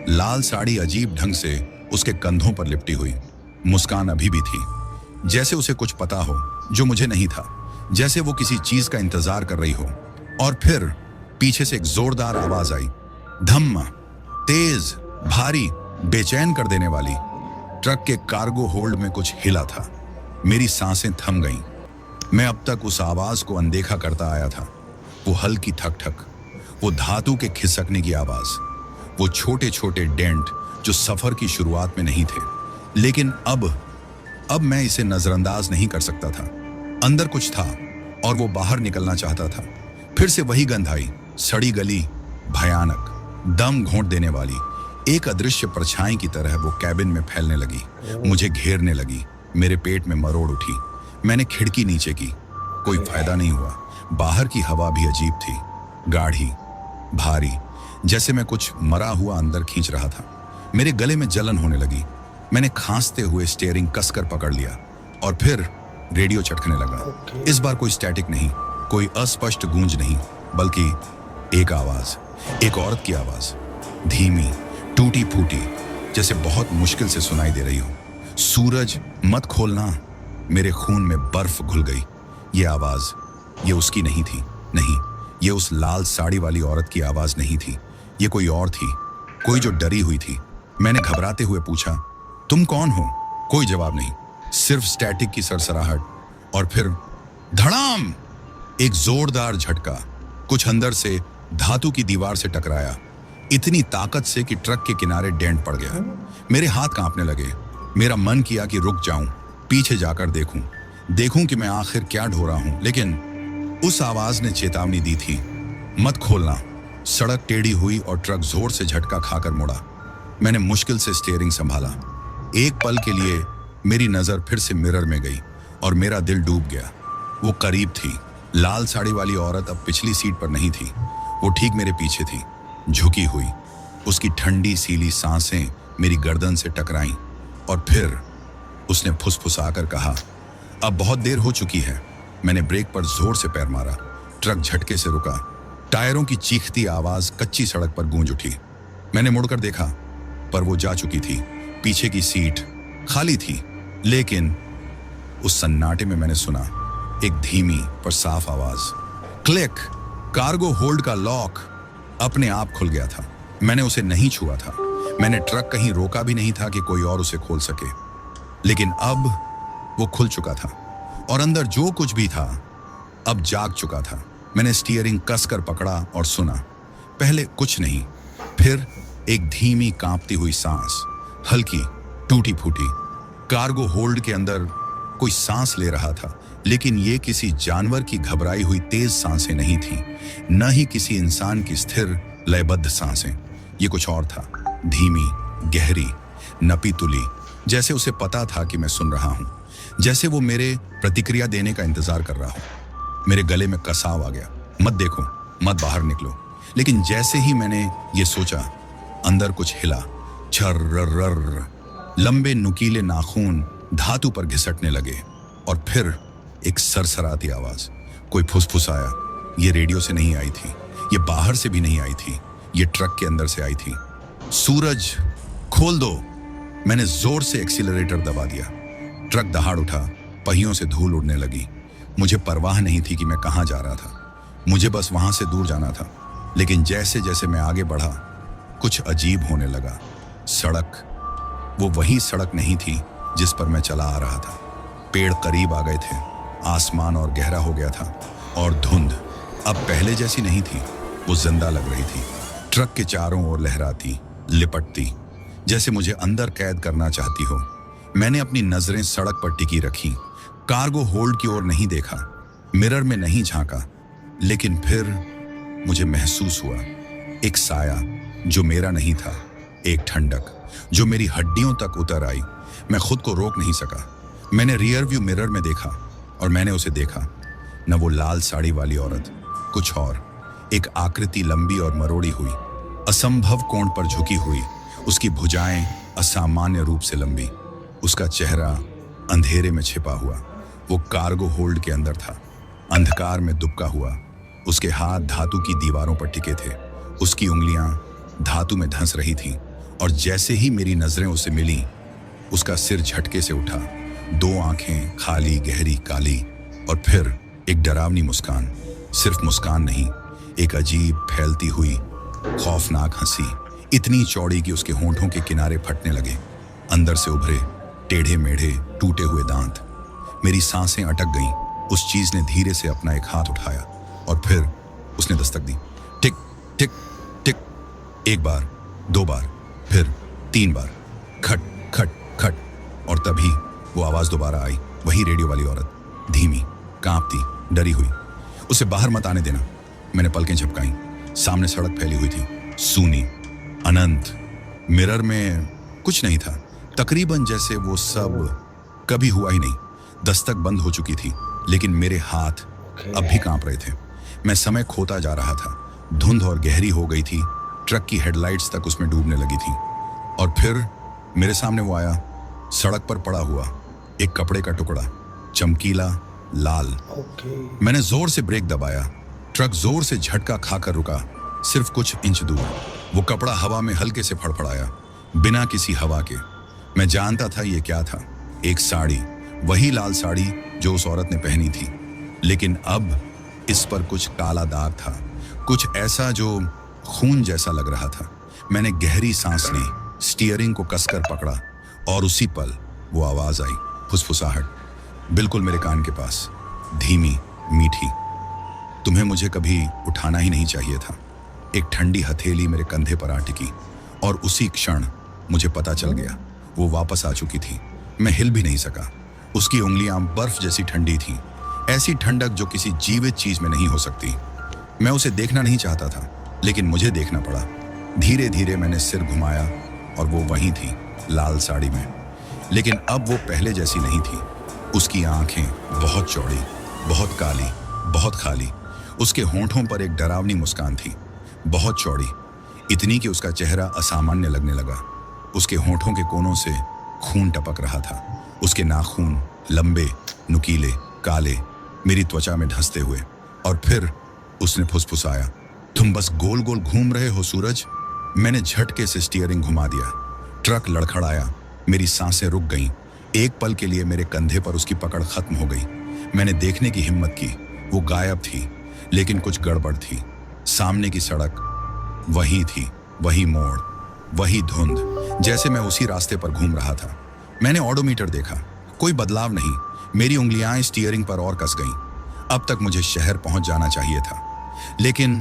लाल साड़ी अजीब ढंग से उसके कंधों पर लिपटी हुई। मुस्कान अभी भी थी, जैसे उसे कुछ पता हो जो मुझे नहीं था, जैसे वो किसी चीज का इंतजार कर रही हो। और फिर पीछे से एक जोरदार आवाज आई, धम्मा, तेज, भारी, बेचैन कर देने वाली। ट्रक के कार्गो होल्ड में कुछ हिला था। मेरी सांसें थम गईं। मैं अब तक उस आवाज को अनदेखा करता आया था। वो हल्की ठक ठक, वो धातु के खिसकने की आवाज, वो छोटे छोटे डेंट जो सफर की शुरुआत में नहीं थे, लेकिन अब मैं इसे नजरअंदाज नहीं कर सकता था। अंदर कुछ था और वो बाहर निकलना चाहता था। फिर से वही गंध आई, सड़ी गली, भयानक, दम घोंट देने वाली। एक अदृश्य परछाई की तरह वो कैबिन में फैलने लगी, मुझे घेरने लगी। मेरे पेट में मरोड़ उठी। मैंने खिड़की नीचे की, कोई फायदा नहीं हुआ। बाहर की हवा भी अजीब थी, गाढ़ी, भारी, जैसे मैं कुछ मरा हुआ अंदर खींच रहा था। मेरे गले में जलन होने लगी। मैंने खांसते हुए स्टीयरिंग कसकर पकड़ लिया और फिर रेडियो चटकने लगा। इस बार कोई स्टैटिक नहीं, कोई अस्पष्ट गूंज नहीं, बल्कि एक आवाज, एक औरत की आवाज, धीमी, टूटी फूटी, जैसे बहुत मुश्किल से सुनाई दे रही हो। सूरज मत खोलना। मेरे खून में बर्फ घुल गई। ये आवाज, ये उसकी नहीं थी। नहीं, ये उस लाल साड़ी वाली औरत की आवाज नहीं थी। ये कोई और थी, कोई जो डरी हुई थी। मैंने घबराते हुए पूछा, तुम कौन हो? कोई जवाब नहीं, सिर्फ स्टैटिक की सरसराहट। और फिर धड़ाम, एक जोरदार झटका। कुछ अंदर से धातु की दीवार से टकराया, इतनी ताकत से कि ट्रक के किनारे डेंट पड़ गया। मेरे हाथ कांपने लगे। मेरा मन किया कि रुक जाऊं, पीछे जाकर देखूं कि मैं आखिर क्या ढो रहा हूं। लेकिन उस आवाज ने चेतावनी दी थी, मत खोलना। सड़क टेढ़ी हुई और ट्रक जोर से झटका खाकर मुड़ा। मैंने मुश्किल से स्टीयरिंग संभाला। एक पल के लिए मेरी नजर फिर से मिरर में गई और मेरा दिल डूब गया। वो करीब थी। लाल साड़ी वाली औरत अब पिछली सीट पर नहीं थी, वो ठीक मेरे पीछे थी, झुकी हुई। उसकी ठंडी सीली सांसें मेरी गर्दन से टकराईं और फिर उसने फुसफुसाकर कहा, अब बहुत देर हो चुकी है। मैंने ब्रेक पर जोर से पैर मारा। ट्रक झटके से रुका। टायरों की चीखती आवाज कच्ची सड़क पर गूंज उठी। मैंने मुड़कर देखा, पर वो जा चुकी थी। पीछे की सीट खाली थी। लेकिन उस सन्नाटे में मैंने सुना एक धीमी पर साफ आवाज, क्लिक। कार्गो होल्ड का लॉक अपने आप खुल गया था। मैंने उसे नहीं छुआ था। मैंने ट्रक कहीं रोका भी नहीं था कि कोई और उसे खोल सके। लेकिन अब वो खुल चुका था और अंदर जो कुछ भी था अब जाग चुका था। मैंने स्टीयरिंग कसकर पकड़ा और सुना। पहले कुछ नहीं, फिर एक धीमी कांपती हुई सांस, हल्की, टूटी फूटी। कार्गो होल्ड के अंदर कोई सांस ले रहा था, लेकिन ये किसी जानवर की घबराई हुई तेज सांसें नहीं थी, न ही किसी इंसान की स्थिर लयबद्ध सांसें। ये कुछ और था, धीमी, गहरी, नपी तुली, जैसे उसे पता था कि मैं सुन रहा हूं, जैसे वो मेरे प्रतिक्रिया देने का इंतजार कर रहा हूं। मेरे गले में कसाव आ गया, मत देखो, मत बाहर निकलो। लेकिन जैसे ही मैंने ये सोचा, अंदर कुछ हिला। छर्रर्र, लंबे नुकीले नाखून धातु पर घिसटने लगे और फिर एक सरसराती आवाज। कोई फुसफुसाया। ये रेडियो से नहीं आई थी, ये बाहर से भी नहीं आई थी, ये ट्रक के अंदर से आई थी। सूरज खोल दो। मैंने जोर से एक्सीलरेटर दबा दिया। ट्रक दहाड़ उठा, पहियों से धूल उड़ने लगी। मुझे परवाह नहीं थी कि मैं कहां जा रहा था, मुझे बस वहां से दूर जाना था। लेकिन जैसे जैसे मैं आगे बढ़ा, कुछ अजीब होने लगा। सड़क, वो वही सड़क नहीं थी जिस पर मैं चला आ रहा था। पेड़ करीब आ गए थे, आसमान और गहरा हो गया था, और धुंध अब पहले जैसी नहीं थी, वो जिंदा लग रही थी। ट्रक के चारों ओर लहराती, लिपटती, जैसे मुझे अंदर कैद करना चाहती हो। मैंने अपनी नजरें सड़क पर टिकी रखी, कार्गो होल्ड की ओर नहीं देखा, मिरर में नहीं झांका। लेकिन फिर मुझे महसूस हुआ एक साया जो मेरा नहीं था, एक ठंडक जो मेरी हड्डियों तक उतर आई। मैं खुद को रोक नहीं सका। मैंने रियर व्यू मिरर में देखा और मैंने उसे देखा, न वो लाल साड़ी वाली औरत, कुछ और, एक आकृति लंबी और मरोड़ी हुई, असंभव कोण पर झुकी हुई। उसकी भुजाएं असामान्य रूप से लंबी, उसका चेहरा अंधेरे में छिपा हुआ। वो कार्गो होल्ड के अंदर था, अंधकार में दुबका हुआ। उसके हाथ धातु की दीवारों पर टिके थे, उसकी उंगलियां धातु में धंस रही थीं। और जैसे ही मेरी नजरें उसे मिली, उसका सिर झटके से उठा, दो आंखें खाली, गहरी, काली, और फिर एक डरावनी मुस्कान। सिर्फ मुस्कान नहीं, एक अजीब फैलती हुई खौफनाक हंसी, इतनी चौड़ी कि उसके होंठों के किनारे फटने लगे। अंदर से उभरे टेढ़े मेढ़े टूटे हुए दांत। मेरी सांसें अटक गईं। उस चीज ने धीरे से अपना एक हाथ उठाया और फिर उसने दस्तक दी। टिक टिक टिक। एक बार, दो बार, फिर 3 बार। खट खट खट। और तभी वो आवाज दोबारा आई, वही रेडियो वाली औरत, धीमी, कांपती, डरी हुई। उसे बाहर मत आने देना। मैंने पलकें झपकाई। सामने सड़क फैली हुई थी, सूनी, अनंत। मिरर में कुछ नहीं था, तकरीबन जैसे वो सब कभी हुआ ही नहीं। दस्तक बंद हो चुकी थी, लेकिन मेरे हाथ अब भी कांप रहे थे। मैं समय खोता जा रहा था। धुंध और गहरी हो गई थी। ट्रक की हेडलाइट्स तक उसमें डूबने लगी थी। और फिर मेरे सामने वो आया, सड़क पर पड़ा हुआ एक कपड़े का टुकड़ा, चमकीला, लाल। मैंने जोर से ब्रेक दबाया। ट्रक जोर से झटका खाकर रुका, सिर्फ कुछ इंच दूर। वो कपड़ा हवा में हल्के से फड़फड़ाया, बिना किसी हवा के। मैं जानता था ये क्या था। एक साड़ी, वही लाल साड़ी जो उस औरत ने पहनी थी, लेकिन अब इस पर कुछ काला दाग था, कुछ ऐसा जो खून जैसा लग रहा था। मैंने गहरी सांस ली, स्टीयरिंग को कसकर पकड़ा और उसी पल वो आवाज आई, फुसफुसाहट, बिल्कुल मेरे कान के पास, धीमी, मीठी। तुम्हें मुझे कभी उठाना ही नहीं चाहिए था। एक ठंडी हथेली मेरे कंधे पर आ टिकी और उसी क्षण मुझे पता चल गया, वो वापस आ चुकी थी। मैं हिल भी नहीं सका। उसकी उंगलियां बर्फ जैसी ठंडी थीं, ऐसी ठंडक जो किसी जीवित चीज में नहीं हो सकती। मैं उसे देखना नहीं चाहता था, लेकिन मुझे देखना पड़ा। धीरे धीरे मैंने सिर घुमाया और वो वहीं थी, लाल साड़ी में। लेकिन अब वो पहले जैसी नहीं थी। उसकी आंखें बहुत चौड़ी, बहुत काली, बहुत खाली। उसके होंठों पर एक डरावनी मुस्कान थी, बहुत चौड़ी, इतनी कि उसका चेहरा असामान्य लगने लगा। उसके होंठों के कोनों से खून टपक रहा था। उसके नाखून लंबे, नुकीले, काले, मेरी त्वचा में ढसते हुए। और फिर उसने फुसफुसाया, तुम बस गोल गोल घूम रहे हो सूरज। मैंने झटके से स्टीयरिंग घुमा दिया। ट्रक लड़खड़ाया, मेरी सांसें रुक गईं। एक पल के लिए मेरे कंधे पर उसकी पकड़ खत्म हो गई। मैंने देखने की हिम्मत की, वो गायब थी, लेकिन कुछ गड़बड़ थी। सामने की सड़क वही थी, वही मोड़, वही धुंध, जैसे मैं उसी रास्ते पर घूम रहा था। मैंने ऑडोमीटर देखा, कोई बदलाव नहीं। मेरी उंगलियां स्टीयरिंग पर और कस गईं। अब तक मुझे शहर पहुंच जाना चाहिए था, लेकिन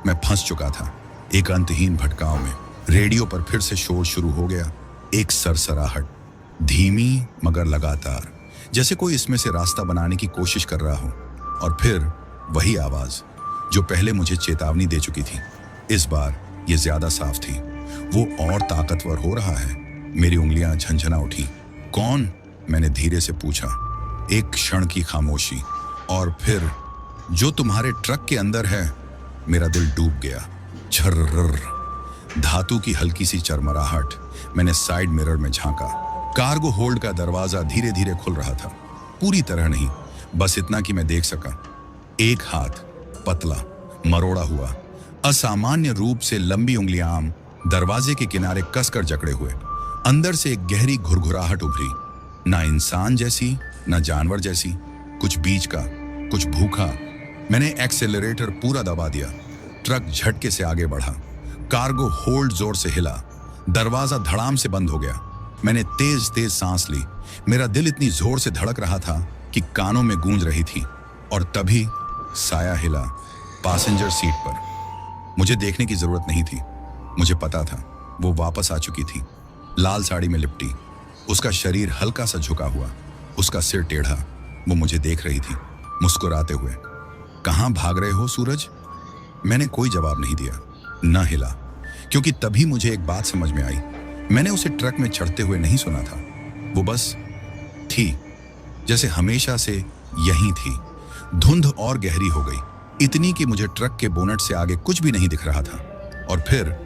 मैं फंस चुका था एक अंतहीन भटकाव में। रेडियो पर फिर से शोर शुरू हो गया, एक सरसराहट, धीमी मगर लगातार, जैसे कोई इसमें से रास्ता बनाने की कोशिश कर रहा हो। और फिर वही आवाज जो पहले मुझे चेतावनी दे चुकी थी, इस बार ये ज्यादा साफ थी। वो और ताकतवर हो रहा है। मेरी उंगलियां झंझना उठी। कौन? मैंने धीरे से पूछा। एक क्षण की खामोशी, और फिर, जो तुम्हारे ट्रक के अंदर है। मेरा दिल डूब गया। झर्र, धातु की हल्की सी चरमराहट। मैंने साइड मिरर में झांका। कार्गो होल्ड का दरवाजा धीरे धीरे खुल रहा था, पूरी तरह नहीं, बस इतना कि मैं देख सका। एक हाथ, पतला, मरोड़ा हुआ, असामान्य रूप से लंबी उंगलियां दरवाजे के किनारे कसकर जकड़े हुए। अंदर से एक गहरी घुरघुराहट उभरी, ना इंसान जैसी, ना जानवर जैसी, कुछ बीच का, कुछ भूखा। मैंने एक्सेलरेटर पूरा दबा दिया। ट्रक झटके से आगे बढ़ा। कार्गो होल्ड जोर से हिला। दरवाजा धड़ाम से बंद हो गया। मैंने तेज तेज सांस ली। मेरा दिल इतनी जोर से धड़क रहा था कि कानों में गूंज रही थी। और तभी साया हिला, पैसेंजर सीट पर। मुझे देखने की जरूरत नहीं थी, मुझे पता था वो वापस आ चुकी थी, लाल साड़ी में लिपटी, उसका शरीर हल्का सा झुका हुआ, उसका सिर टेढ़ा। वो मुझे देख रही थी, मुस्कुराते हुए। कहाँ भाग रहे हो सूरज? मैंने कोई जवाब नहीं दिया, न हिला, क्योंकि तभी मुझे एक बात समझ में आई। मैंने उसे ट्रक में चढ़ते हुए नहीं सुना था। वो बस थी, जैसे हमेशा से यहीं थी। धुंध और गहरी हो गई, इतनी कि मुझे ट्रक के बोनट से आगे कुछ भी नहीं दिख रहा था। और फिर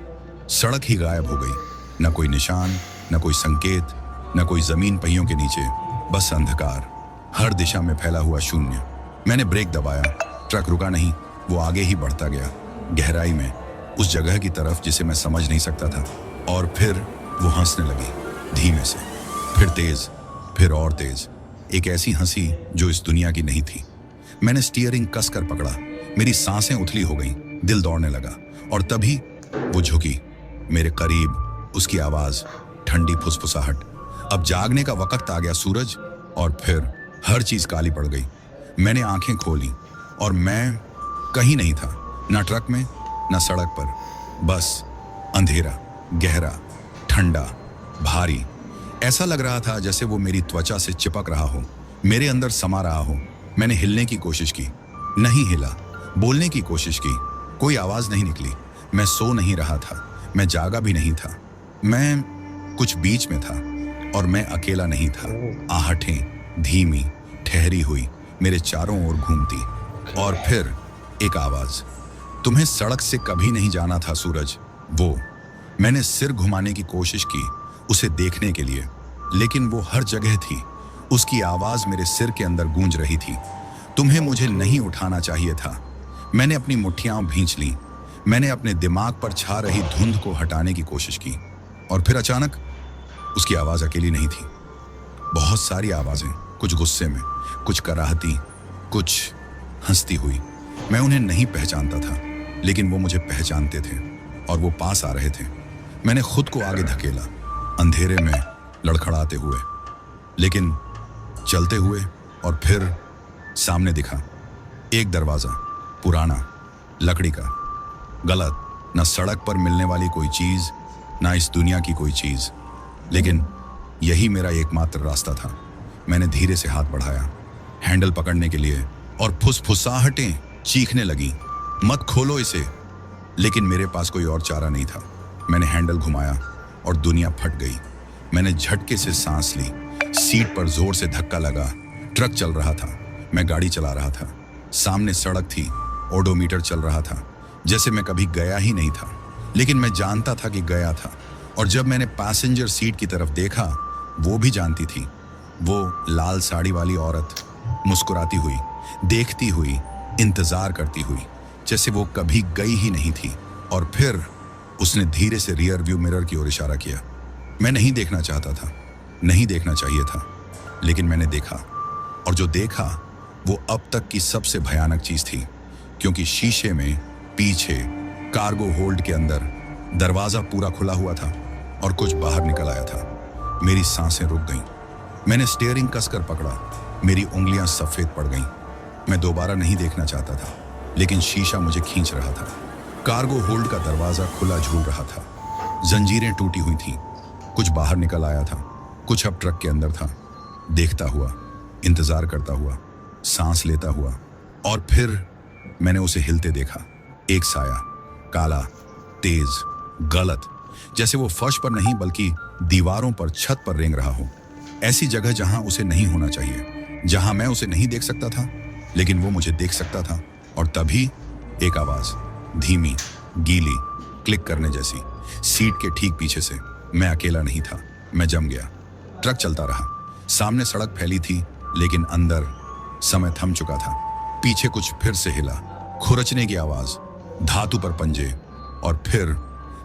सड़क ही गायब हो गई। न कोई निशान, न कोई संकेत, न कोई जमीन पहियों के नीचे, बस अंधकार, हर दिशा में फैला हुआ शून्य। मैंने ब्रेक दबाया, ट्रक रुका नहीं, वो आगे ही बढ़ता गया, गहराई में, उस जगह की तरफ जिसे मैं समझ नहीं सकता था। और फिर वो हंसने लगी, धीमे से, फिर तेज, फिर और तेज, एक ऐसी हंसी जो इस दुनिया की नहीं थी। मैंने स्टीयरिंग कसकर पकड़ा, मेरी सांसें उथली हो गईं, दिल दौड़ने लगा। और तभी वो झुकी, मेरे करीब, उसकी आवाज, ठंडी फुसफुसाहट, अब जागने का वक्त आ गया सूरज, और फिर हर चीज काली पड़ गई। मैंने आंखें खोली और मैं कहीं नहीं था, ना ट्रक में ना सड़क पर, बस अंधेरा, गहरा, ठंडा, भारी। ऐसा लग रहा था जैसे वो मेरी त्वचा से चिपक रहा हो, मेरे अंदर समा रहा हो। मैंने हिलने की कोशिश की, नहीं हिला। बोलने की कोशिश की, कोई आवाज नहीं निकली। मैं सो नहीं रहा था, मैं जागा भी नहीं था, मैं कुछ बीच में था, और मैं अकेला नहीं था। आहटें धीमी, ठहरी हुई मेरे चारों ओर घूमती। और फिर एक आवाज, तुम्हें सड़क से कभी नहीं जाना था सूरज। वो मैंने सिर घुमाने की कोशिश की उसे देखने के लिए, लेकिन वो हर जगह थी। उसकी आवाज मेरे सिर के अंदर गूंज रही थी, तुम्हें मुझे नहीं उठाना चाहिए था। मैंने अपनी मुट्ठियां भींच ली, मैंने अपने दिमाग पर छा रही धुंध को हटाने की कोशिश की। और फिर अचानक उसकी आवाज अकेली नहीं थी, बहुत सारी आवाजें, कुछ गुस्से में, कुछ कराहती, कुछ हंसती हुई। मैं उन्हें नहीं पहचानता था, लेकिन वो मुझे पहचानते थे और वो पास आ रहे थे। मैंने खुद को आगे धकेला, अंधेरे में लड़खड़ाते हुए, लेकिन चलते हुए। और फिर सामने दिखा एक दरवाजा, पुराना, लकड़ी का, गलत, न सड़क पर मिलने वाली कोई चीज, ना इस दुनिया की कोई चीज, लेकिन यही मेरा एकमात्र रास्ता था। मैंने धीरे से हाथ बढ़ाया हैंडल पकड़ने के लिए, और फुसफुसाहटें चीखने लगी, मत खोलो इसे। लेकिन मेरे पास कोई और चारा नहीं था। मैंने हैंडल घुमाया और दुनिया फट गई। मैंने झटके से सांस ली, सीट पर जोर से धक्का लगा। ट्रक चल रहा था, मैं गाड़ी चला रहा था। सामने सड़क थी, ओडोमीटर चल रहा था, जैसे मैं कभी गया ही नहीं था, लेकिन मैं जानता था कि गया था। और जब मैंने पैसेंजर सीट की तरफ देखा, वो भी जानती थी। वो लाल साड़ी वाली औरत, मुस्कुराती हुई, देखती हुई, इंतजार करती हुई, जैसे वो कभी गई ही नहीं थी। और फिर उसने धीरे से रियर व्यू मिरर की ओर इशारा किया। मैं नहीं देखना चाहता था, नहीं देखना चाहिए था, लेकिन मैंने देखा। और जो देखा वो अब तक की सबसे भयानक चीज थी, क्योंकि शीशे में पीछे कार्गो होल्ड के अंदर दरवाजा पूरा खुला हुआ था और कुछ बाहर निकल आया था। मेरी सांसें रुक गईं। मैंने स्टीयरिंग कसकर पकड़ा, मेरी उंगलियां सफेद पड़ गईं। मैं दोबारा नहीं देखना चाहता था, लेकिन शीशा मुझे खींच रहा था। कार्गो होल्ड का दरवाजा खुला झूल रहा था, जंजीरें टूटी हुई थीं। कुछ बाहर निकल आया था, कुछ अब ट्रक के अंदर था। देखता हुआ, इंतजार करता हुआ, सांस लेता हुआ, और फिर मैंने उसे हिलते देखा। एक साया, काला, तेज, गलत, जैसे वो फर्श पर नहीं बल्कि दीवारों पर, छत पर रेंग रहा हो। ऐसी जगह जहां उसे नहीं होना चाहिए, जहां मैं उसे नहीं देख सकता था, लेकिन वो मुझे देख सकता था। और तभी एक आवाज, धीमी, गीली, क्लिक करने जैसी, सीट के ठीक पीछे से। मैं अकेला नहीं था, मैं जम गया। ट्रक चलता रहा, सामने सड़क फैली थी, लेकिन अंदर समय थम चुका था। पीछे कुछ फिर से हिला, खुरचने की आवाज, धातु पर पंजे, और फिर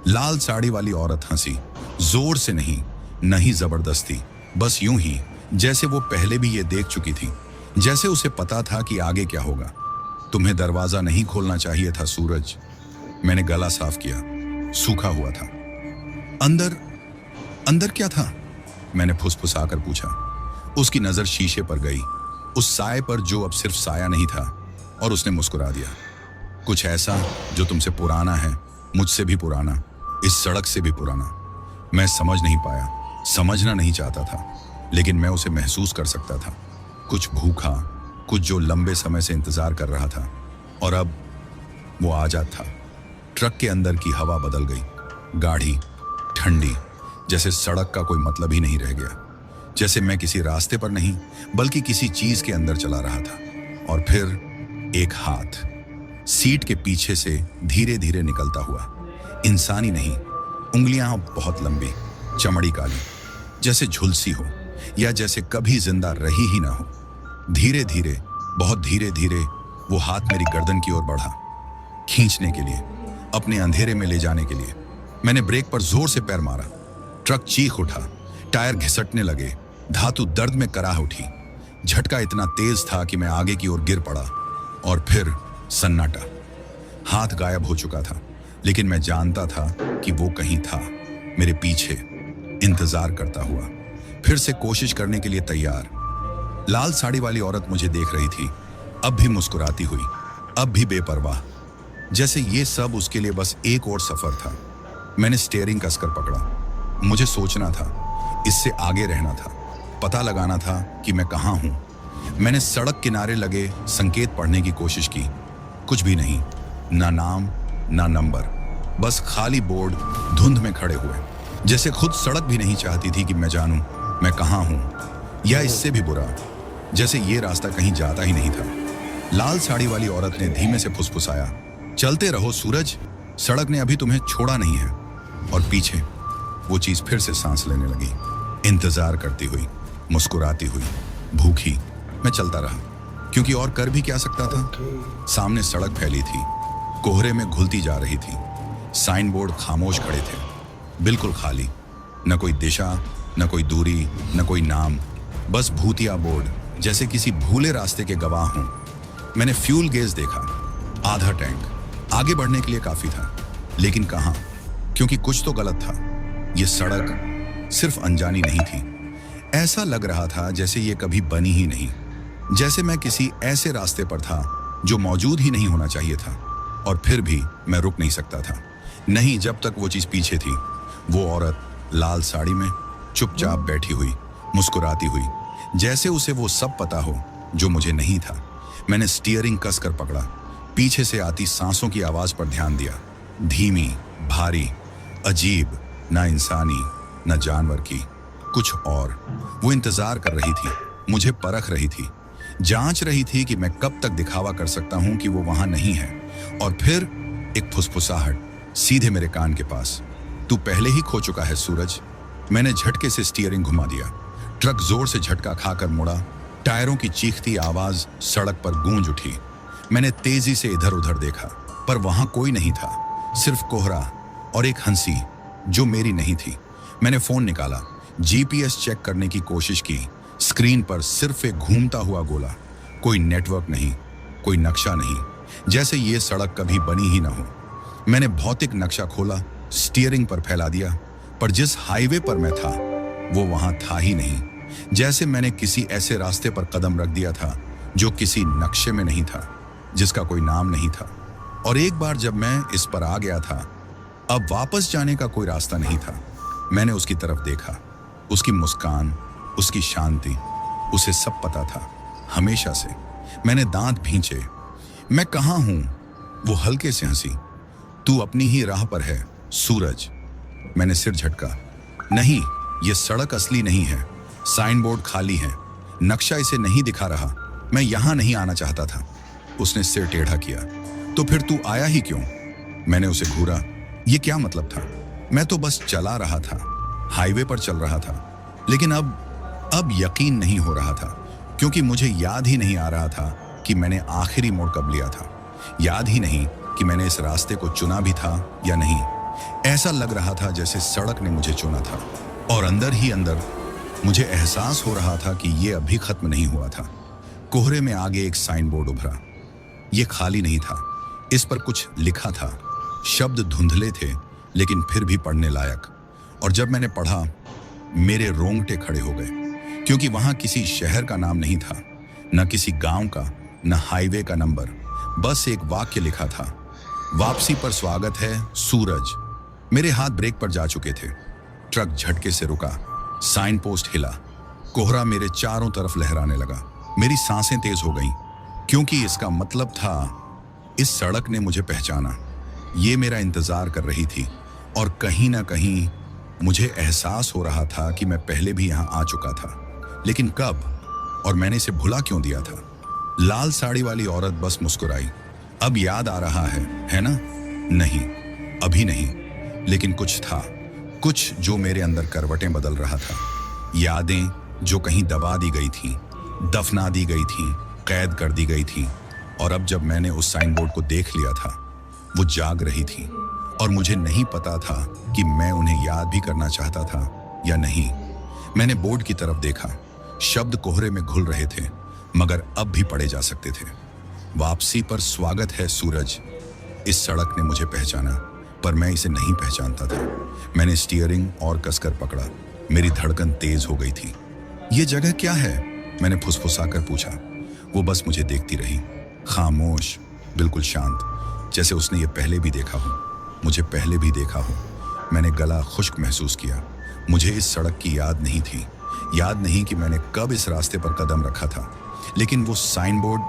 लाल साड़ी वाली औरत हंसी, जोर से नहीं जबरदस्ती, बस यूं ही जैसे वो पहले भी ये देख चुकी थी, जैसे उसे पता था कि आगे क्या होगा। तुम्हें दरवाजा नहीं खोलना चाहिए था सूरज। मैंने गला साफ किया, सूखा हुआ था। अंदर क्या था? मैंने फुसफुसाकर पूछा। उसकी नजर शीशे पर गई, उस साए पर जो अब सिर्फ साया नहीं था, और उसने मुस्कुरा दिया। कुछ ऐसा जो तुमसे पुराना है, मुझसे भी पुराना, इस सड़क से भी पुराना। मैं समझ नहीं पाया, समझना नहीं चाहता था, लेकिन मैं उसे महसूस कर सकता था। कुछ भूखा, कुछ जो लंबे समय से इंतजार कर रहा था। और अब वो आजाद था। ट्रक के अंदर की हवा बदल गई, गाढ़ी, ठंडी, जैसे सड़क का कोई मतलब ही नहीं रह गया, जैसे मैं किसी रास्ते पर नहीं बल्कि किसी चीज के अंदर चला रहा था। और फिर एक हाथ सीट के पीछे से धीरे धीरे निकलता हुआ, इंसानी नहीं, उंगलियां बहुत लंबी, चमड़ी काली, जैसे झुलसी हो, या जैसे कभी जिंदा रही ही ना हो। धीरे धीरे, बहुत धीरे धीरे वो हाथ मेरी गर्दन की ओर बढ़ा, खींचने के लिए, अपने अंधेरे में ले जाने के लिए। मैंने ब्रेक पर जोर से पैर मारा, ट्रक चीख उठा, टायर घिसटने लगे, धातु दर्द में कराह उठी। झटका इतना तेज था कि मैं आगे की ओर गिर पड़ा, और फिर सन्नाटा। हाथ गायब हो चुका था, लेकिन मैं जानता था कि वो कहीं था, मेरे पीछे, इंतजार करता हुआ। फिर से कोशिश करने के लिए तैयार। लाल साड़ी वाली औरत मुझे देख रही थी, अब भी मुस्कुराती हुई, अब भी बेपरवाह, जैसे ये सब उसके लिए बस एक और सफर था। मैंने स्टीयरिंग कसकर पकड़ा। मुझे सोचना था, इससे आगे रहना था, पता लगाना था कि मैं कहाँ हूँ। मैंने सड़क किनारे लगे संकेत पढ़ने की कोशिश की, कुछ भी नहीं, ना नाम ना नंबर, बस खाली बोर्ड धुंध में खड़े हुए, जैसे खुद सड़क भी नहीं चाहती थी कि मैं जानूं मैं कहाँ हूँ, या इससे भी बुरा, जैसे ये रास्ता कहीं जाता ही नहीं था। लाल साड़ी वाली औरत ने धीमे से फुसफुसाया, चलते रहो सूरज, सड़क ने अभी तुम्हें छोड़ा नहीं है। और पीछे वो चीज फिर से सांस लेने लगी, इंतजार करती हुई, मुस्कुराती हुई, भूखी। मैं चलता रहा, क्योंकि और कर भी क्या सकता था। सामने सड़क फैली थी, कोहरे में घुलती जा रही थी। साइन बोर्ड खामोश खड़े थे, बिल्कुल खाली, न कोई दिशा, न कोई दूरी, न कोई नाम, बस भूतिया बोर्ड, जैसे किसी भूले रास्ते के गवाह हों। मैंने फ्यूल गेज देखा, आधा टैंक, आगे बढ़ने के लिए काफी था, लेकिन कहाँ, क्योंकि कुछ तो गलत था। ये सड़क सिर्फ अनजानी नहीं थी, ऐसा लग रहा था जैसे ये कभी बनी ही नहीं, जैसे मैं किसी ऐसे रास्ते पर था जो मौजूद ही नहीं होना चाहिए था। और फिर भी मैं रुक नहीं सकता था, नहीं जब तक वो चीज पीछे थी। वो औरत लाल साड़ी में चुपचाप बैठी हुई, मुस्कुराती हुई, जैसे उसे वो सब पता हो जो मुझे नहीं था। मैंने स्टीयरिंग कसकर पकड़ा, पीछे से आती सांसों की आवाज पर ध्यान दिया, धीमी, भारी, अजीब, ना इंसानी न जानवर की, कुछ और। वो इंतजार कर रही थी, मुझे परख रही थी, जांच रही थी कि मैं कब तक दिखावा कर सकता हूं कि वो वहां नहीं है। और फिर एक फुसफुसाहट सीधे मेरे कान के पास, तू पहले ही खो चुका है सूरज। मैंने झटके से स्टीयरिंग घुमा दिया, ट्रक जोर से झटका खाकर मुड़ा, टायरों की चीखती आवाज सड़क पर गूंज उठी। मैंने तेजी से इधर उधर देखा, पर वहां कोई नहीं था, सिर्फ कोहरा और एक हंसी जो मेरी नहीं थी। मैंने फोन निकाला, जीपीएस चेक करने की कोशिश की, स्क्रीन पर सिर्फ एक घूमता हुआ गोला, कोई नेटवर्क नहीं, कोई नक्शा नहीं, जैसे ये सड़क कभी बनी ही ना हो। मैंने भौतिक नक्शा खोला, स्टीयरिंग पर फैला दिया, पर जिस हाईवे पर मैं था वो वहां था ही नहीं, जैसे मैंने किसी ऐसे रास्ते पर कदम रख दिया था जो किसी नक्शे में नहीं था, जिसका कोई नाम नहीं था। और एक बार जब मैं इस पर आ गया था, अब वापस जाने का कोई रास्ता नहीं था। मैंने उसकी तरफ देखा, उसकी मुस्कान, उसकी शांति, उसे सब पता था, हमेशा से। मैंने दांत भींचे, मैं कहाँ हूं? वो हल्के से हंसी, तू अपनी ही राह पर है सूरज। मैंने सिर झटका, नहीं, ये सड़क असली नहीं है, साइन बोर्ड खाली है, नक्शा इसे नहीं दिखा रहा, मैं यहां नहीं आना चाहता था। उसने सिर टेढ़ा किया, तो फिर तू आया ही क्यों? मैंने उसे घूरा, ये क्या मतलब था? मैं तो बस चला रहा था, हाईवे पर चल रहा था, लेकिन अब यकीन नहीं हो रहा था, क्योंकि मुझे याद ही नहीं आ रहा था कि मैंने आखिरी मोड़ कब लिया था, याद ही नहीं कि मैंने इस रास्ते को चुना भी था या नहीं। ऐसा लग रहा था जैसे सड़क ने मुझे चुना था, और अंदर ही अंदर मुझे एहसास हो रहा था कि ये अभी खत्म नहीं हुआ था। कोहरे में आगे एक साइन बोर्ड उभरा, ये खाली नहीं था, इस पर कुछ लिखा था, शब्द धुंधले थे लेकिन फिर भी पढ़ने लायक। और जब मैंने पढ़ा, मेरे रोंगटे खड़े हो गए, क्योंकि वहां किसी शहर का नाम नहीं था, न किसी गांव का, न हाईवे का नंबर, बस एक वाक्य लिखा था, वापसी पर स्वागत है सूरज। मेरे हाथ ब्रेक पर जा चुके थे, ट्रक झटके से रुका, साइन पोस्ट हिला, कोहरा मेरे चारों तरफ लहराने लगा, मेरी सांसें तेज हो गईं, क्योंकि इसका मतलब था इस सड़क ने मुझे पहचाना, ये मेरा इंतजार कर रही थी। और कहीं ना कहीं मुझे एहसास हो रहा था कि मैं पहले भी यहां आ चुका था, लेकिन कब, और मैंने इसे भुला क्यों दिया था? लाल साड़ी वाली औरत बस मुस्कुराई, अब याद आ रहा है ना? नहीं, अभी नहीं, लेकिन कुछ था, कुछ जो मेरे अंदर करवटें बदल रहा था। यादें जो कहीं दबा दी गई थी, दफना दी गई थी, कैद कर दी गई थी। और अब जब मैंने उस साइन बोर्ड को देख लिया था, वो जाग रही थी, और मुझे नहीं पता था कि मैं उन्हें याद भी करना चाहता था या नहीं। मैंने बोर्ड की तरफ देखा, शब्द कोहरे में घुल रहे थे, मगर अब भी पढ़े जा सकते थे। वापसी पर स्वागत है सूरज। इस सड़क ने मुझे पहचाना, पर मैं इसे नहीं पहचानता था। मैंने स्टीयरिंग और कसकर पकड़ा, मेरी धड़कन तेज हो गई थी। ये जगह क्या है? मैंने फुसफुसाकर पूछा। वो बस मुझे देखती रही, खामोश, बिल्कुल शांत, जैसे उसने ये पहले भी देखा हो, मुझे पहले भी देखा हो। मैंने गला खुश्क महसूस किया। मुझे इस सड़क की याद नहीं थी, याद नहीं कि मैंने कब इस रास्ते पर कदम रखा था, लेकिन वो साइन बोर्ड,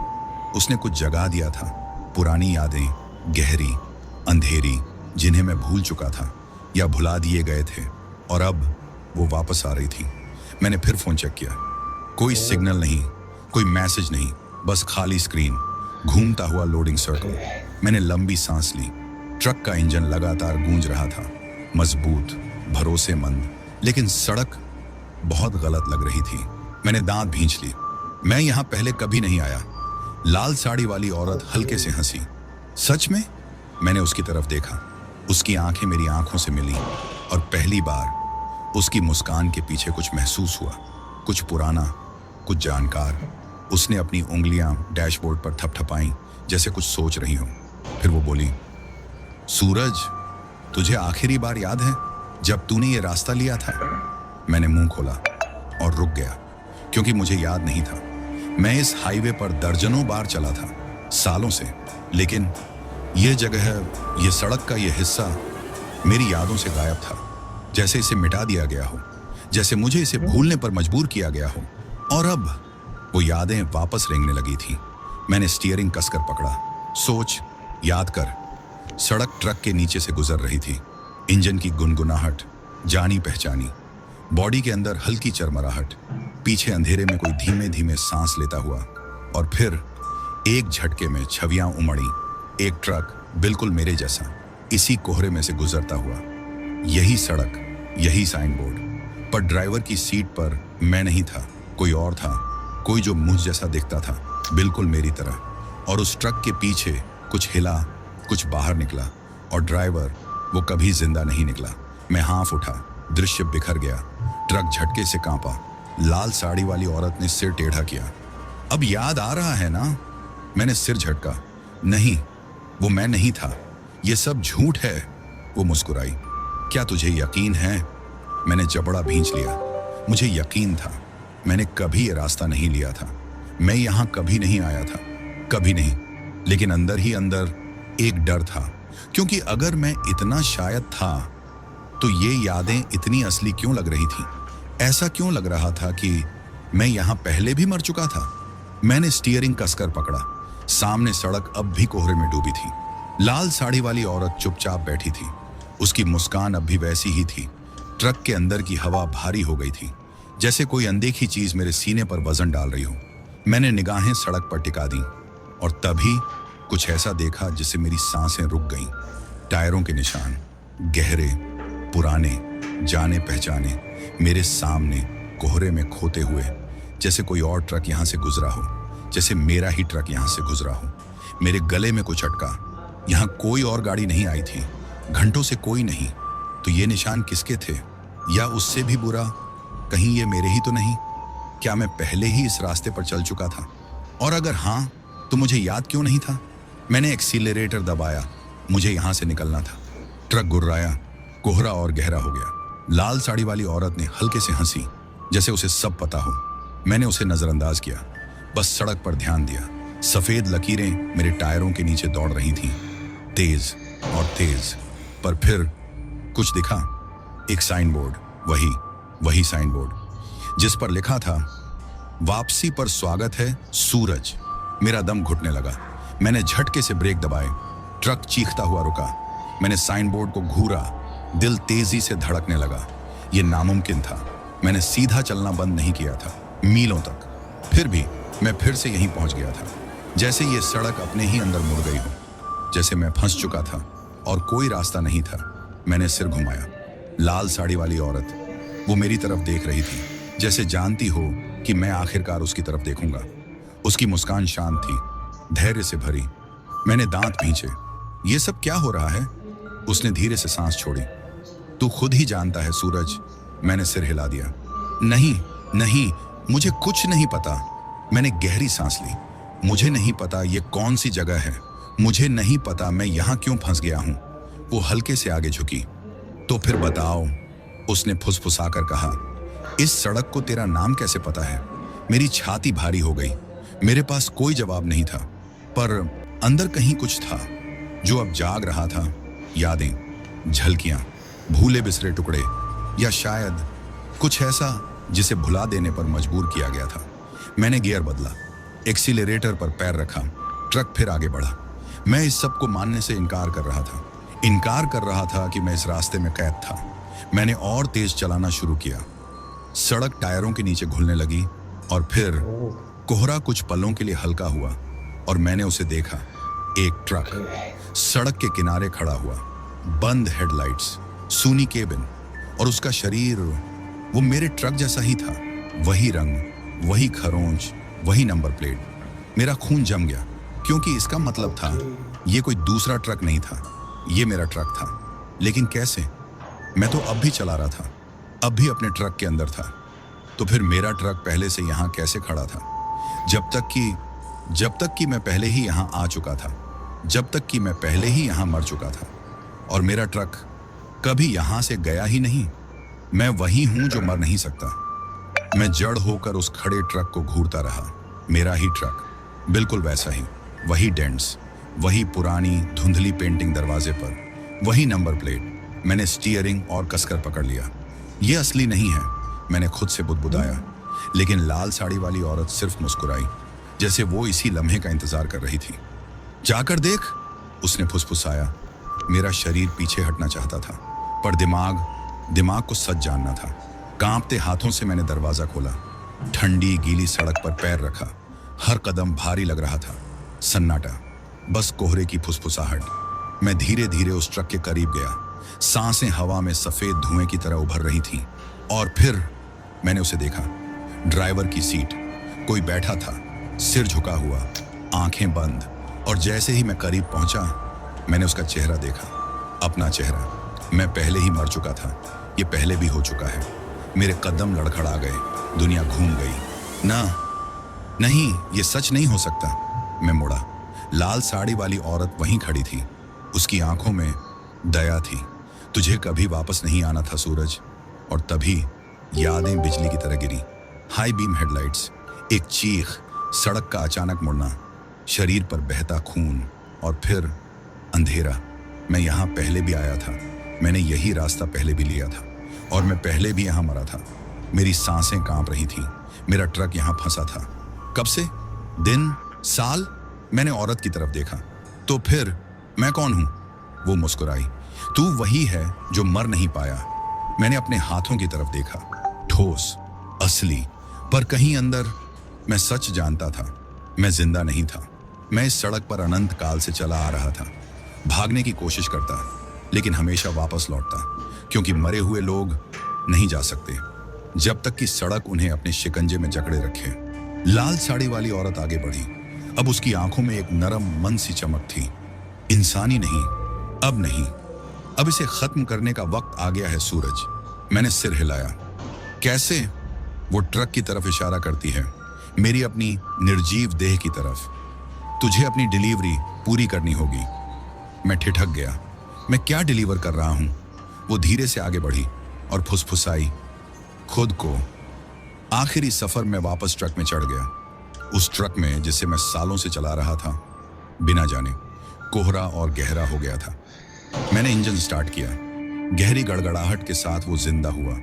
उसने कुछ जगा दिया था। पुरानी यादें, गहरी, अंधेरी, जिन्हें मैं भूल चुका था या भुला दिए गए थे, और अब वो वापस आ रही थी। मैंने फिर फोन चेक किया। कोई सिग्नल नहीं, कोई मैसेज नहीं, बस खाली स्क्रीन, घूमता हुआ लोडिंग सर्कल। मैंने लंबी सांस ली। ट्रक का इंजन लगातार गूंज रहा था, मजबूत, भरोसेमंद, लेकिन सड़क बहुत गलत लग रही थी। मैंने दांत भींच ली। मैं यहां पहले कभी नहीं आया। लाल साड़ी वाली औरत हल्के से हंसी। सच में? मैंने उसकी तरफ देखा। उसकी आंखें मेरी आंखों से मिली, और पहली बार उसकी मुस्कान के पीछे कुछ महसूस हुआ, कुछ पुराना, कुछ जानकार। उसने अपनी उंगलियां डैशबोर्ड पर थपथपाईं, जैसे कुछ सोच रही हो। फिर वो बोली, सूरज, तुझे आखिरी बार याद है जब तूने ये रास्ता लिया था? मैंने मुंह खोला और रुक गया, क्योंकि मुझे याद नहीं था। मैं इस हाईवे पर दर्जनों बार चला था, सालों से, लेकिन ये जगह, ये सड़क का ये हिस्सा मेरी यादों से गायब था। जैसे इसे मिटा दिया गया हो, जैसे मुझे इसे भूलने पर मजबूर किया गया हो। और अब वो यादें वापस रेंगने लगी थी। मैंने स्टीयरिंग कसकर पकड़ा। सोच, याद कर। सड़क ट्रक के नीचे से गुजर रही थी। इंजन की गुनगुनाहट जानी पहचानी, बॉडी के अंदर हल्की चरमराहट, पीछे अंधेरे में कोई धीमे धीमे सांस लेता हुआ, और फिर एक झटके में छवियां उमड़ी। एक ट्रक बिल्कुल मेरे जैसा, इसी कोहरे में से गुजरता हुआ। यही सड़क, यही साइन बोर्ड, पर ड्राइवर की सीट पर मैं नहीं था, कोई और था, कोई जो मुझ जैसा दिखता था, बिल्कुल मेरी तरह। और उस ट्रक के पीछे कुछ हिला, कुछ बाहर निकला, और ड्राइवर, वो कभी जिंदा नहीं निकला। मैं हाँफ उठा, दृश्य बिखर गया। ट्रक झटके से कांपा। लाल साड़ी वाली औरत ने सिर टेढ़ा किया। अब याद आ रहा है ना? मैंने सिर झटका। नहीं, वो मैं नहीं था, ये सब झूठ है। वो मुस्कुराई। क्या तुझे यकीन है? मैंने जबड़ा भींच लिया। मुझे यकीन था। मैंने कभी ये रास्ता नहीं लिया था, मैं यहां कभी नहीं आया था, कभी नहीं। लेकिन अंदर ही अंदर एक डर था, क्योंकि अगर मैं इतना शायद था, तो ये यादें इतनी असली क्यों लग रही थी? ऐसा क्यों लग रहा था कि मैं यहां पहले भी मर चुका था? मैंने स्टीयरिंग कसकर पकड़ा। सामने सड़क अब भी कोहरे में डूबी थी। लाल साड़ी वाली औरत चुपचाप बैठी थी। उसकी मुस्कान अब भी वैसी ही थी। ट्रक के अंदर की हवा भारी हो गई थी, जैसे कोई अनदेखी चीज मेरे सीने पर वजन डाल रही हो। मैंने निगाहें सड़क पर टिका दी, और तभी कुछ ऐसा देखा जिससे मेरी सांसें रुक गईं। टायरों के निशान, गहरे, पुराने, जाने पहचाने, मेरे सामने कोहरे में खोते हुए, जैसे कोई और ट्रक यहां से गुजरा हो, जैसे मेरा ही ट्रक यहां से गुजरा हो। मेरे गले में कुछ अटका। यहां कोई और गाड़ी नहीं आई थी, घंटों से कोई नहीं। तो ये निशान किसके थे? या उससे भी बुरा, कहीं ये मेरे ही तो नहीं? क्या मैं पहले ही इस रास्ते पर चल चुका था? और अगर हाँ, तो मुझे याद क्यों नहीं था? मैंने एक्सीलरेटर दबाया। मुझे यहां से निकलना था। ट्रक गुर्राया, कोहरा और गहरा हो गया। लाल साड़ी वाली औरत ने हल्के से हंसी, जैसे उसे सब पता हो। मैंने उसे नजरअंदाज किया, बस सड़क पर ध्यान दिया। सफेद लकीरें मेरे टायरों के नीचे दौड़ रही थीं, तेज और तेज। पर फिर कुछ दिखा। एक साइन बोर्ड, वही साइन बोर्ड, जिस पर लिखा था, वापसी पर स्वागत है सूरज। मेरा दम घुटने लगा। मैंने झटके से ब्रेक दबाए। ट्रक चीखता हुआ रुका। मैंने साइन बोर्ड को घूरा। दिल तेजी से धड़कने लगा। यह नामुमकिन था। मैंने सीधा चलना बंद नहीं किया था, मीलों तक। फिर भी मैं फिर से यहीं पहुंच गया था, जैसे ये सड़क अपने ही अंदर मुड़ गई हो, जैसे मैं फंस चुका था और कोई रास्ता नहीं था। मैंने सिर घुमाया। लाल साड़ी वाली औरत, वो मेरी तरफ देख रही थी, जैसे जानती हो कि मैं आखिरकार उसकी तरफ देखूंगा। उसकी मुस्कान शांत थी, धैर्य से भरी। मैंने दांत भींचे। ये सब क्या हो रहा है? उसने धीरे से सांस छोड़ी। तू खुद ही जानता है सूरज। मैंने सिर हिला दिया। नहीं, मुझे कुछ नहीं पता। मैंने गहरी सांस ली। मुझे नहीं पता ये कौन सी जगह है। मुझे नहीं पता मैं यहां क्यों फंस गया हूं। वो हल्के से आगे झुकी। तो फिर बताओ, उसने फुसफुसाकर कहा। इस सड़क को तेरा नाम कैसे पता है? मेरी छाती भारी हो गई। मेरे पास कोई जवाब नहीं था, पर अंदर कहीं कुछ था जो अब जाग रहा था। यादें, झलकियां, भूले बिसरे टुकड़े, या शायद कुछ ऐसा जिसे भुला देने पर मजबूर किया गया था। मैंने गियर बदला, एक्सीलरेटर पर पैर रखा, ट्रक फिर आगे बढ़ा। मैं इस सब को मानने से इनकार कर रहा था कि मैं इस रास्ते में कैद था। मैंने और तेज चलाना शुरू किया। सड़क टायरों के नीचे घुलने लगी और फिर कोहरा कुछ पलों के लिए हल्का हुआ और मैंने उसे देखा। एक ट्रक सड़क के किनारे खड़ा हुआ, बंद हेडलाइट्स, सूनी केबिन, और उसका शरीर वो मेरे ट्रक जैसा ही था। वही रंग, वही खरोंच, वही नंबर प्लेट। मेरा खून जम गया, क्योंकि इसका मतलब था ये कोई दूसरा ट्रक नहीं था, ये मेरा ट्रक था। लेकिन कैसे? मैं तो अब भी चला रहा था, अब भी अपने ट्रक के अंदर था। तो फिर मेरा ट्रक पहले से यहाँ कैसे खड़ा था? जब तक कि मैं पहले ही यहाँ आ चुका था, जब तक कि मैं पहले ही यहाँ मर चुका था, और मेरा ट्रक कभी यहाँ से गया ही नहीं। मैं वही हूँ जो मर नहीं सकता। मैं जड़ होकर उस खड़े ट्रक को घूरता रहा। मेरा ही ट्रक, बिल्कुल वैसा ही, वही डेंट्स, वही पुरानी धुंधली पेंटिंग दरवाजे पर, वही नंबर प्लेट। मैंने स्टीयरिंग और कसकर पकड़ लिया। ये असली नहीं है, मैंने खुद से बुदबुदाया। लेकिन लाल साड़ी वाली औरत सिर्फ मुस्कुराई, जैसे वो इसी लम्हे का इंतजार कर रही थी। जाकर देख, उसने फुसफुसाया। मेरा शरीर पीछे हटना चाहता था, पर दिमाग को सच जानना था। कांपते हाथों से मैंने दरवाजा खोला, ठंडी गीली सड़क पर पैर रखा। हर कदम भारी लग रहा था। सन्नाटा, बस कोहरे की फुसफुसाहट। मैं धीरे धीरे उस ट्रक के करीब गया। सांसें हवा में सफेद धुएं की तरह उभर रही थीं। और फिर मैंने उसे देखा। ड्राइवर की सीट, कोई बैठा था, सिर झुका हुआ, आंखें बंद। और जैसे ही मैं करीब पहुंचा, मैंने उसका चेहरा देखा, अपना चेहरा। मैं पहले ही मर चुका था, ये पहले भी हो चुका है। मेरे कदम लड़खड़ा गए, दुनिया घूम गई। नहीं, ये सच नहीं हो सकता। मैं मुड़ा। लाल साड़ी वाली औरत वहीं खड़ी थी। उसकी आंखों में दया थी। तुझे कभी वापस नहीं आना था सूरज। और तभी यादें बिजली की तरह गिरी। हाई बीम हेडलाइट्स, एक चीख, सड़क का अचानक मुड़ना, शरीर पर बहता खून, और फिर अंधेरा। मैं यहाँ पहले भी आया था, मैंने यही रास्ता पहले भी लिया था, और मैं पहले भी यहाँ मरा था। मेरी सांसें कांप रही थीं। मेरा ट्रक यहाँ फंसा था। कब से? दिन? साल? मैंने औरत की तरफ देखा। तो फिर मैं कौन हूँ? वो मुस्कुराई। तू वही है जो मर नहीं पाया। मैंने अपने हाथों की तरफ देखा, ठोस, असली, पर कहीं अंदर मैं सच जानता था, मैं जिंदा नहीं था। मैं इस सड़क पर अनंत काल से चला आ रहा था, भागने की कोशिश करता, लेकिन हमेशा वापस लौटता, क्योंकि मरे हुए लोग नहीं जा सकते जब तक कि सड़क उन्हें अपने शिकंजे में जकड़े रखे। लाल साड़ी वाली औरत आगे बढ़ी। अब उसकी आंखों में एक नरम मन सी चमक थी। इंसानी नहीं, अब नहीं, अब इसे खत्म करने का वक्त आ गया है सूरज। मैंने सिर हिलाया। कैसे? वो ट्रक की तरफ इशारा करती है, मेरी अपनी निर्जीव देह की तरफ। तुझे अपनी डिलीवरी पूरी करनी होगी। मैं ठिठक गया। मैं क्या डिलीवर कर रहा हूं? वो धीरे से आगे बढ़ी और फुसफुसाई, खुद को। आखिरी सफर में वापस ट्रक में चढ़ गया, उस ट्रक में जिसे मैं सालों से चला रहा था, बिना जाने। कोहरा और गहरा हो गया था। मैंने इंजन स्टार्ट किया। गहरी गड़गड़ाहट के साथ वो जिंदा हुआ,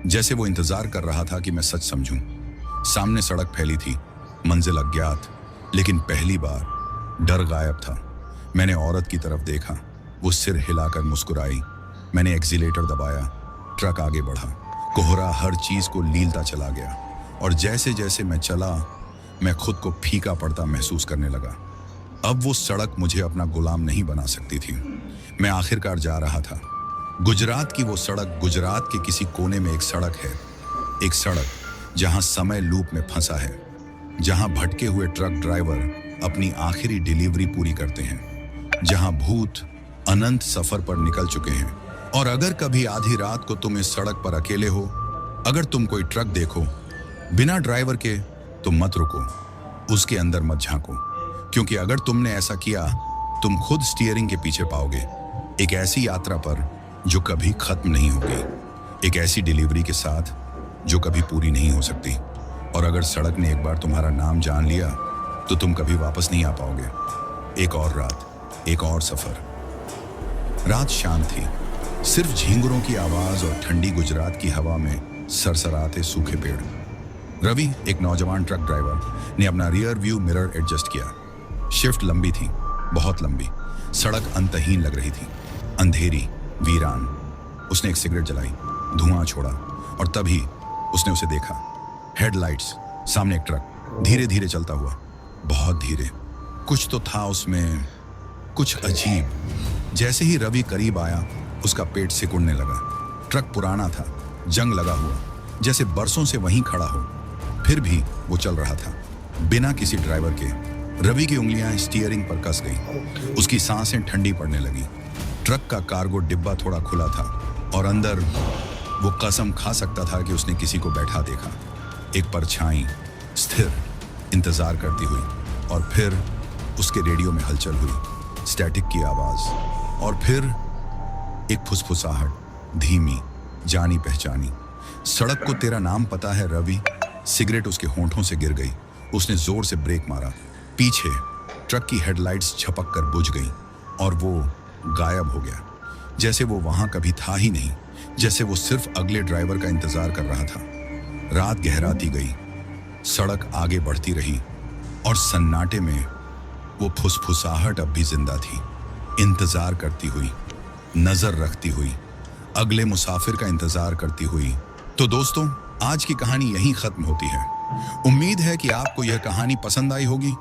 जैसे वो इंतजार कर रहा था कि मैं सच समझूं। सामने सड़क फैली थी, मंजिल अज्ञात, लेकिन पहली बार डर गायब था। मैंने औरत की तरफ देखा, वो सिर हिलाकर मुस्कुराई। मैंने एक्सीलेटर दबाया, ट्रक आगे बढ़ा। कोहरा हर चीज को लीलता चला गया, और जैसे जैसे मैं चला, मैं खुद को फीका पड़ता महसूस करने लगा। अब वो सड़क मुझे अपना गुलाम नहीं बना सकती थी। मैं आखिरकार जा रहा था। गुजरात की वो सड़क, गुजरात के किसी कोने में एक सड़क है, एक सड़क जहां समय लूप में फंसा है, जहां भटके हुए ट्रक ड्राइवर अपनी आखिरी डिलीवरी पूरी करते हैं, जहां भूत अनंत सफर पर निकल चुके हैं। और अगर कभी आधी रात को तुम इस सड़क पर अकेले हो, अगर तुम कोई ट्रक देखो बिना ड्राइवर के, तो मत रुको, उसके अंदर मत झांको, क्योंकि अगर तुमने ऐसा किया, तुम खुद स्टीयरिंग के पीछे पाओगे, एक ऐसी यात्रा पर जो कभी खत्म नहीं होगी, एक ऐसी डिलीवरी के साथ जो कभी पूरी नहीं हो सकती। और अगर सड़क ने एक बार तुम्हारा नाम जान लिया तो तुम कभी वापस नहीं आ पाओगे। एक और रात, एक और सफर। रात शांत थी, सिर्फ झींगुरों की आवाज और ठंडी गुजरात की हवा में सरसराते सूखे पेड़। रवि, एक नौजवान ट्रक ड्राइवर, ने अपना रियर व्यू मिरर एडजस्ट किया। शिफ्ट लंबी थी, बहुत लंबी। सड़क अंतहीन लग रही थी, अंधेरी, वीरान। उसने एक सिगरेट जलाई, धुआं छोड़ा, और तभी उसने उसे देखा। हेडलाइट्स, सामने एक ट्रक, धीरे धीरे चलता हुआ, बहुत धीरे। कुछ तो था उसमें, कुछ अजीब। जैसे ही रवि करीब आया, उसका पेट सिकुड़ने लगा। ट्रक पुराना था, जंग लगा हुआ, जैसे बरसों से वहीं खड़ा हो। फिर भी वो चल रहा था, बिना किसी ड्राइवर के। रवि की उंगलियां स्टीयरिंग पर कस गई, उसकी सांसें ठंडी पड़ने लगी। ट्रक का कार्गो डिब्बा थोड़ा खुला था, और अंदर वो कसम खा सकता था कि उसने किसी को बैठा देखा। एक परछाई, स्थिर, इंतजार करती हुई। और फिर उसके रेडियो में हलचल हुई, स्टैटिक की आवाज, और फिर एक फुसफुसाहट, धीमी, जानी पहचानी। सड़क को तेरा नाम पता है रवि। सिगरेट उसके होंठों से गिर गई। उसने जोर से ब्रेक मारा। पीछे ट्रक की हेडलाइट्स झपक कर बुझ गई, और वो गायब हो गया, जैसे वो वहां कभी था ही नहीं, जैसे वो सिर्फ अगले ड्राइवर का इंतजार कर रहा था। रात गहराती गई, सड़क आगे बढ़ती रही, और सन्नाटे में वो फुसफुसाहट अब भी जिंदा थी, इंतजार करती हुई, नजर रखती हुई, अगले मुसाफिर का इंतजार करती हुई। तो दोस्तों, आज की कहानी यहीं खत्म होती है। उम्मीद है कि आपको यह कहानी पसंद आई होगी।